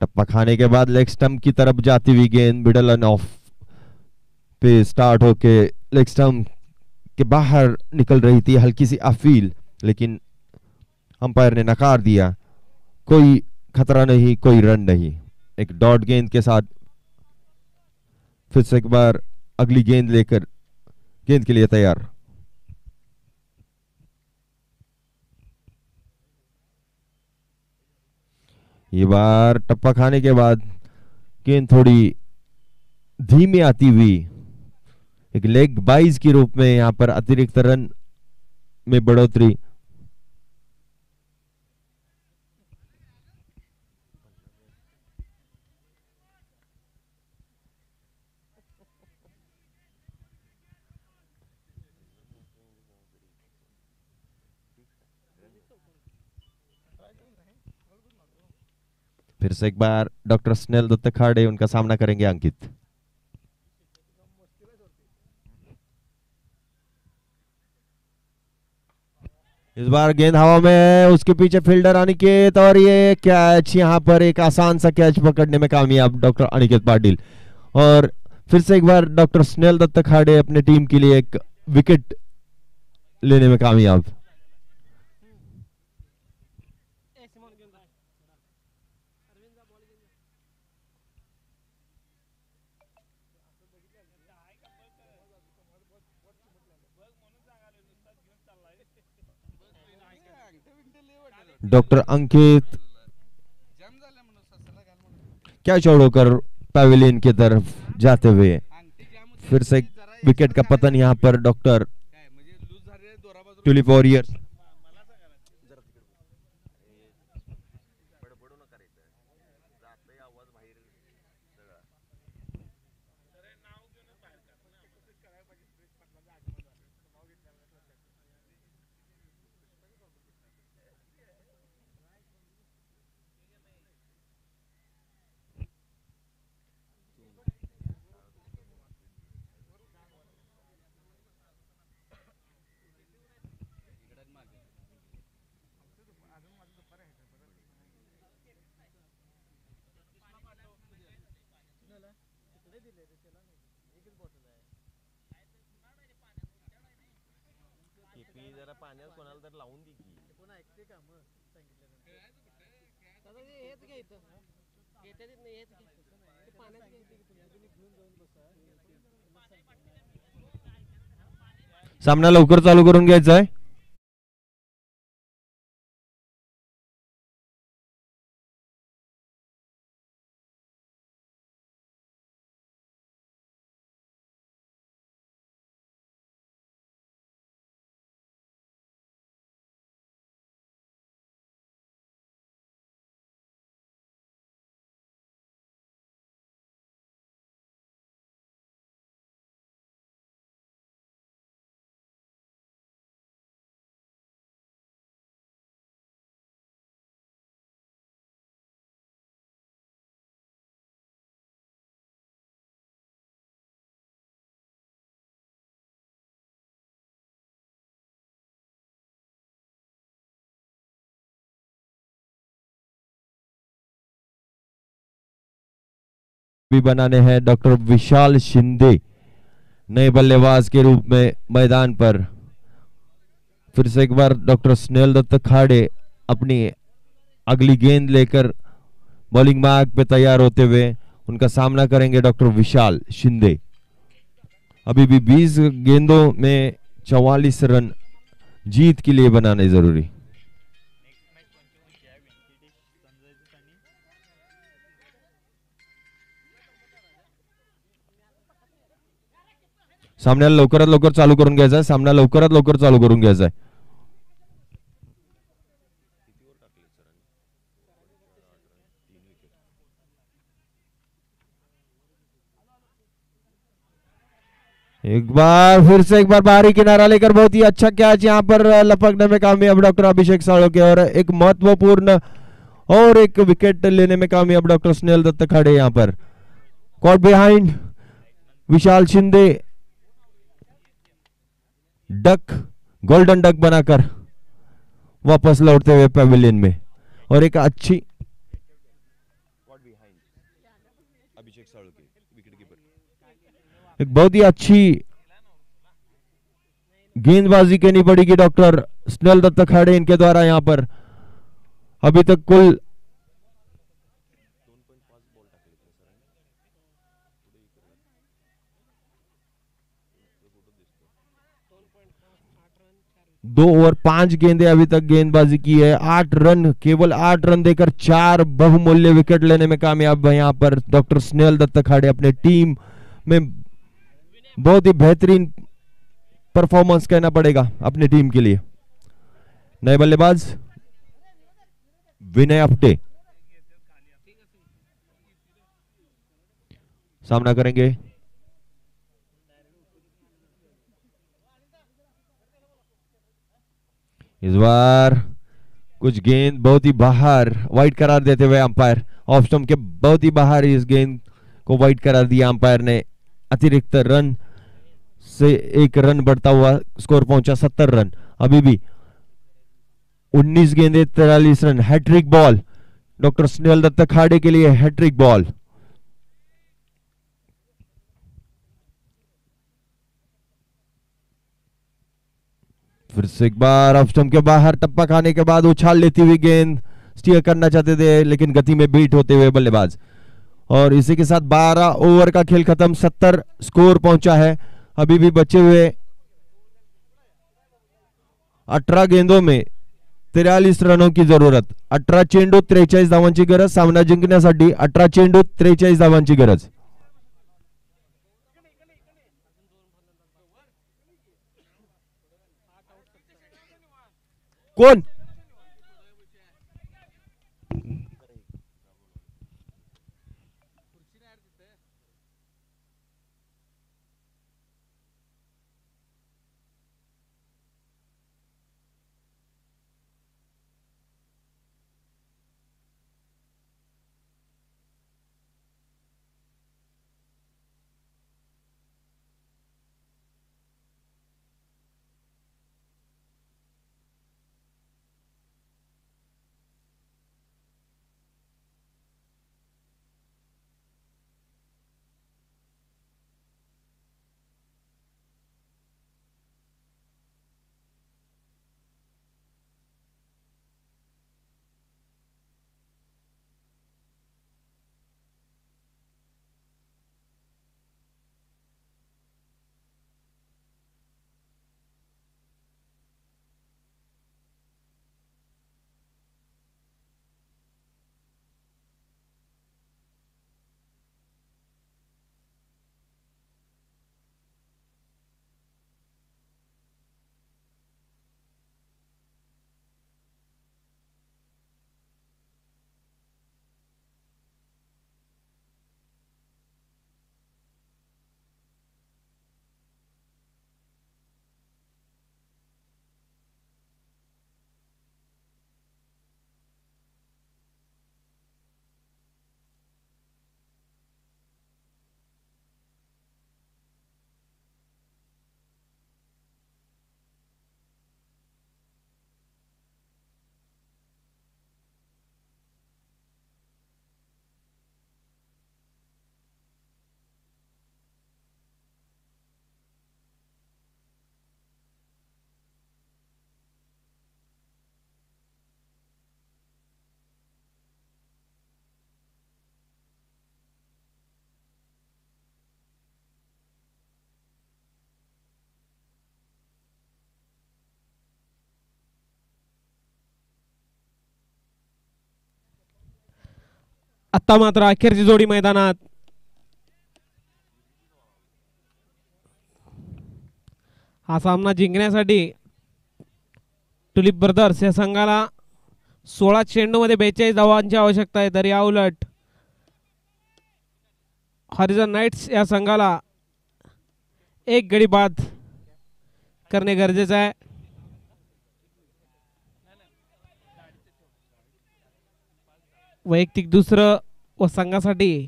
टप्पा खाने के बाद लेग स्टंप की तरफ जाती हुई गेंद मिडल एंड ऑफ पे स्टार्ट होके लेग स्टंप के बाहर निकल रही थी, हल्की सी अपील, लेकिन अंपायर ने नकार दिया। कोई खतरा नहीं, कोई रन नहीं। एक डॉट गेंद के साथ फिर से एक बार अगली गेंद लेकर गेंद के लिए तैयार। ये बार टप्पा खाने के बाद गेंद थोड़ी धीमी आती हुई एक लेग बाइज के रूप में यहां पर अतिरिक्त रन में बढ़ोतरी। फिर से एक बार डॉक्टर स्नेल दत्त खाड़े, उनका सामना करेंगे अंकित। इस बार गेंद हवा में है, उसके पीछे फील्डर अनिकेत और ये कैच, यहां पर एक आसान सा कैच पकड़ने में कामयाब डॉक्टर अनिकेत पाटिल। और फिर से एक बार डॉक्टर स्नेल दत्त खाड़े अपने टीम के लिए एक विकेट लेने में कामयाब। डॉक्टर अंकित क्या छोड़कर पैवेलियन की तरफ जाते हुए, फिर से विकेट का पतन यहां पर डॉक्टर ट्यूलिप वॉरियर्स। पाण्यात कोणाला तर लावून दे की पुन्हा ऐकते का मग सांगितलं हेच घ्यायचं घेते नाही हेच घ्यायचं पाण्यात घ्यायचं की तुम्ही घेऊन जाऊन बसा। सामना लवकर चालू करून घ्यायचा आहे। भी बनाने हैं डॉक्टर विशाल शिंदे नए बल्लेबाज के रूप में मैदान पर। फिर से एक बार डॉक्टर स्नेहल दत्त खाड़े अपनी अगली गेंद लेकर बॉलिंग मार्ग पे तैयार होते हुए उनका सामना करेंगे डॉक्टर विशाल शिंदे। अभी भी 20 गेंदों में 44 रन जीत के लिए बनाने जरूरी। सामन्याला लवकरात लवकर चालू करून घ्यायचा आहे, सामना लवकरात लवकर चालू करून घ्यायचा आहे। एक बार फिर से एक बार बाहरी किनारा लेकर बहुत ही अच्छा कैच यहाँ पर लपकने में कामयाब डॉक्टर अभिषेक साळोके और एक महत्वपूर्ण और एक विकेट लेने में कामयाब डॉक्टर स्नेहल दत्त खाड़े। यहाँ पर कॉट बिहाइंड विशाल शिंदे डक गोल्डन डक बनाकर वापस लौटते हुए पैविलियन में और एक अच्छी एक बहुत ही अच्छी गेंदबाजी करनी पड़ेगी डॉक्टर स्नेहल दत्त खाड़े इनके द्वारा। यहाँ पर अभी तक कुल 2 ओवर 5 गेंदे अभी तक गेंदबाजी की है। 8 रन, केवल 8 रन देकर 4 बहुमूल्य विकेट लेने में कामयाब है यहाँ पर डॉक्टर स्नेहल दत्त खाड़े। अपने टीम में बहुत ही बेहतरीन परफॉर्मेंस कहना पड़ेगा अपनी टीम के लिए। नए बल्लेबाज विनय अपटे सामना करेंगे। इस बार कुछ गेंद बहुत ही बाहर वाइड करार देते हुए अंपायर ऑफ स्टंप के बहुत ही बाहर इस गेंद को वाइड करार दिया अंपायर ने। अतिरिक्त रन से 1 रन बढ़ता हुआ स्कोर पहुंचा 70 रन। अभी भी 19 गेंदे 43 रन। Hat trick ball doctor Snehal Datt Khade के लिए, हैट्रिक बॉल। फिर से एक बार ऑफ स्टंप के बाहर टप्पा खाने के बाद उछाल लेती हुई गेंद, स्टीयर करना चाहते थे लेकिन गति में बीट होते हुए बल्लेबाज। और इसी के साथ 12 ओवर का खेल खत्म, 70 स्कोर पहुंचा है। अभी भी बचे हुए 18 गेंदों में 43 रनों की जरूरत। 18 चेंडू 43 धावांची गरज सामना जिंकण्यासाठी। 18 चेंडू 43 धावांची गरज। कोण आता मात्र अखेरची जोडी मैदानात. हा सामना जिंकण्यासाठी टुलिप ब्रदर्स या संघाला 16 चेंडूमध्ये 42 धावांची आवश्यकता आहे, तर या उलट हॉरिझॉन नाईट्स या संघाला 1 गडी बाद करणे गरजेचे आहे. वैयक्तिक दुसरं व संघासाठी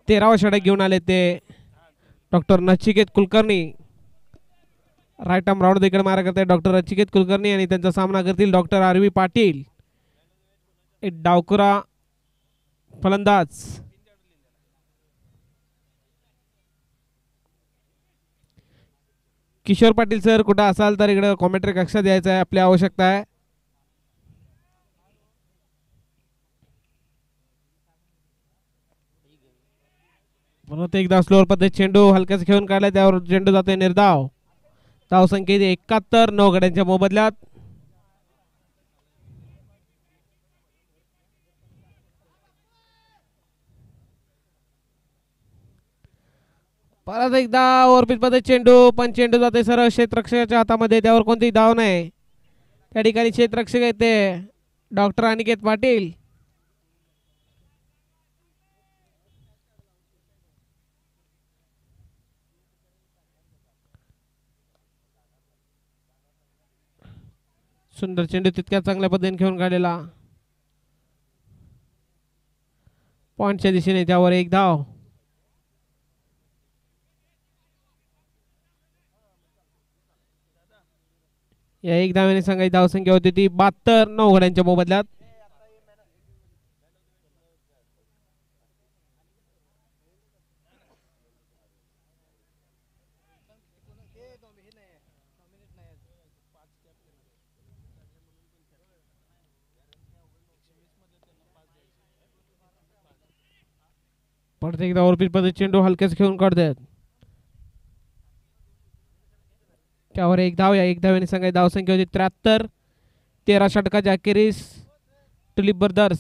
13वा षटक घेऊन आले ते doctor Nachiket Kulkarni. Right arm round देखील मारा करते डॉक्टर नचिकेत कुलकर्णी आणि त्यांचा सामना करतील डॉक्टर आर व्ही पाटील. एक डावकुरा फलंदाज. किशोर पाटील सर कुठं असाल तर इकडे कॉमेंट्री कक्षात यायचं आहे, आपली आवश्यकता आहे. परत एकदा स्लोअर पद्धत चेंडू हलक्याच खेळून काढलाय, त्यावर चेंडू जातोय निर्धाव. धाव संख्या 71, 9 गड्यांच्या मोबदल्यात. परत एकदा ओव्हरपिच पद्धत चेंडू, पण चेंडू जाते सरळ क्षेत्ररक्षकाच्या हातामध्ये, त्यावर कोणतीही धाव नाही. त्या ठिकाणी क्षेत्ररक्षक येते डॉक्टर अनिकेत पाटील. सुंदर चेंडू तितक्या चांगल्या पद्धतीने खेळून काढलेला. पॉइंटच्या दिशेने, त्यावर 1 धाव. या 1 धावेने संघाची धावसंख्या होती ती 72, 9 गड्यांच्या मोबदल्यात. परत एकदा ओव्हरपिच पद्धत चेंडू हलक्याच खेळून काढतात, त्यावर 1 धाव. या 1 धावेने संघाची धावसंख्या होती 73. 13 षटकाच्या अखेरीस टुलिप ब्रदर्स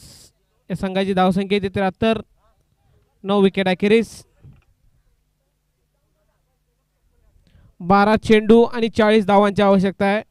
या संघाची धावसंख्या होती 73, 9 विकेट अखेरीस. 12 चेंडू आणि 40 धावांची आवश्यकता आहे.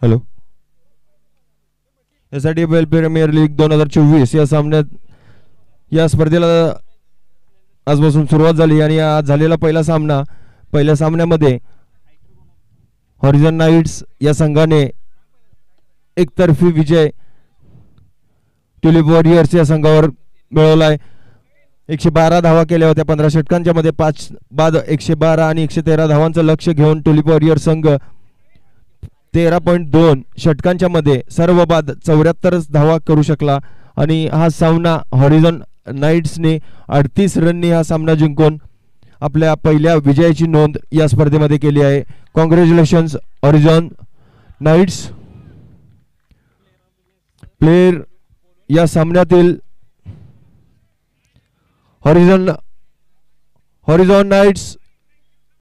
हॅलो, SRTPL प्रीमियर लीग 2024 या सामन्यात या स्पर्धेला आजपासून सुरुवात झाली आणि आज झालेला पहिल्या सामन्यामध्ये हॉरिझॉन नाईट्स या संघाने एकतर्फी विजय ट्युलिप वॉरियर्स या संघावर मिळवलाय. 112 धावा केल्या होत्या 15 षटकांच्या मध्ये. 5 बाद 112 आणि 113 धावांचं लक्ष घेऊन ट्युलिप वॉरियर संघ 13.2 षटकांच्या मध्ये सर्व बाद 74 धावा करू शकला आणि हा सामना हॉरिझॉन नाईट्सने 38 रननी हा सामना जिंकून आपल्या पहिल्या विजयाची नोंद या स्पर्धेमध्ये केली आहे. Congratulations horizon nights. प्लेयर या सामन्यातील हॉरिझॉन नाईट्स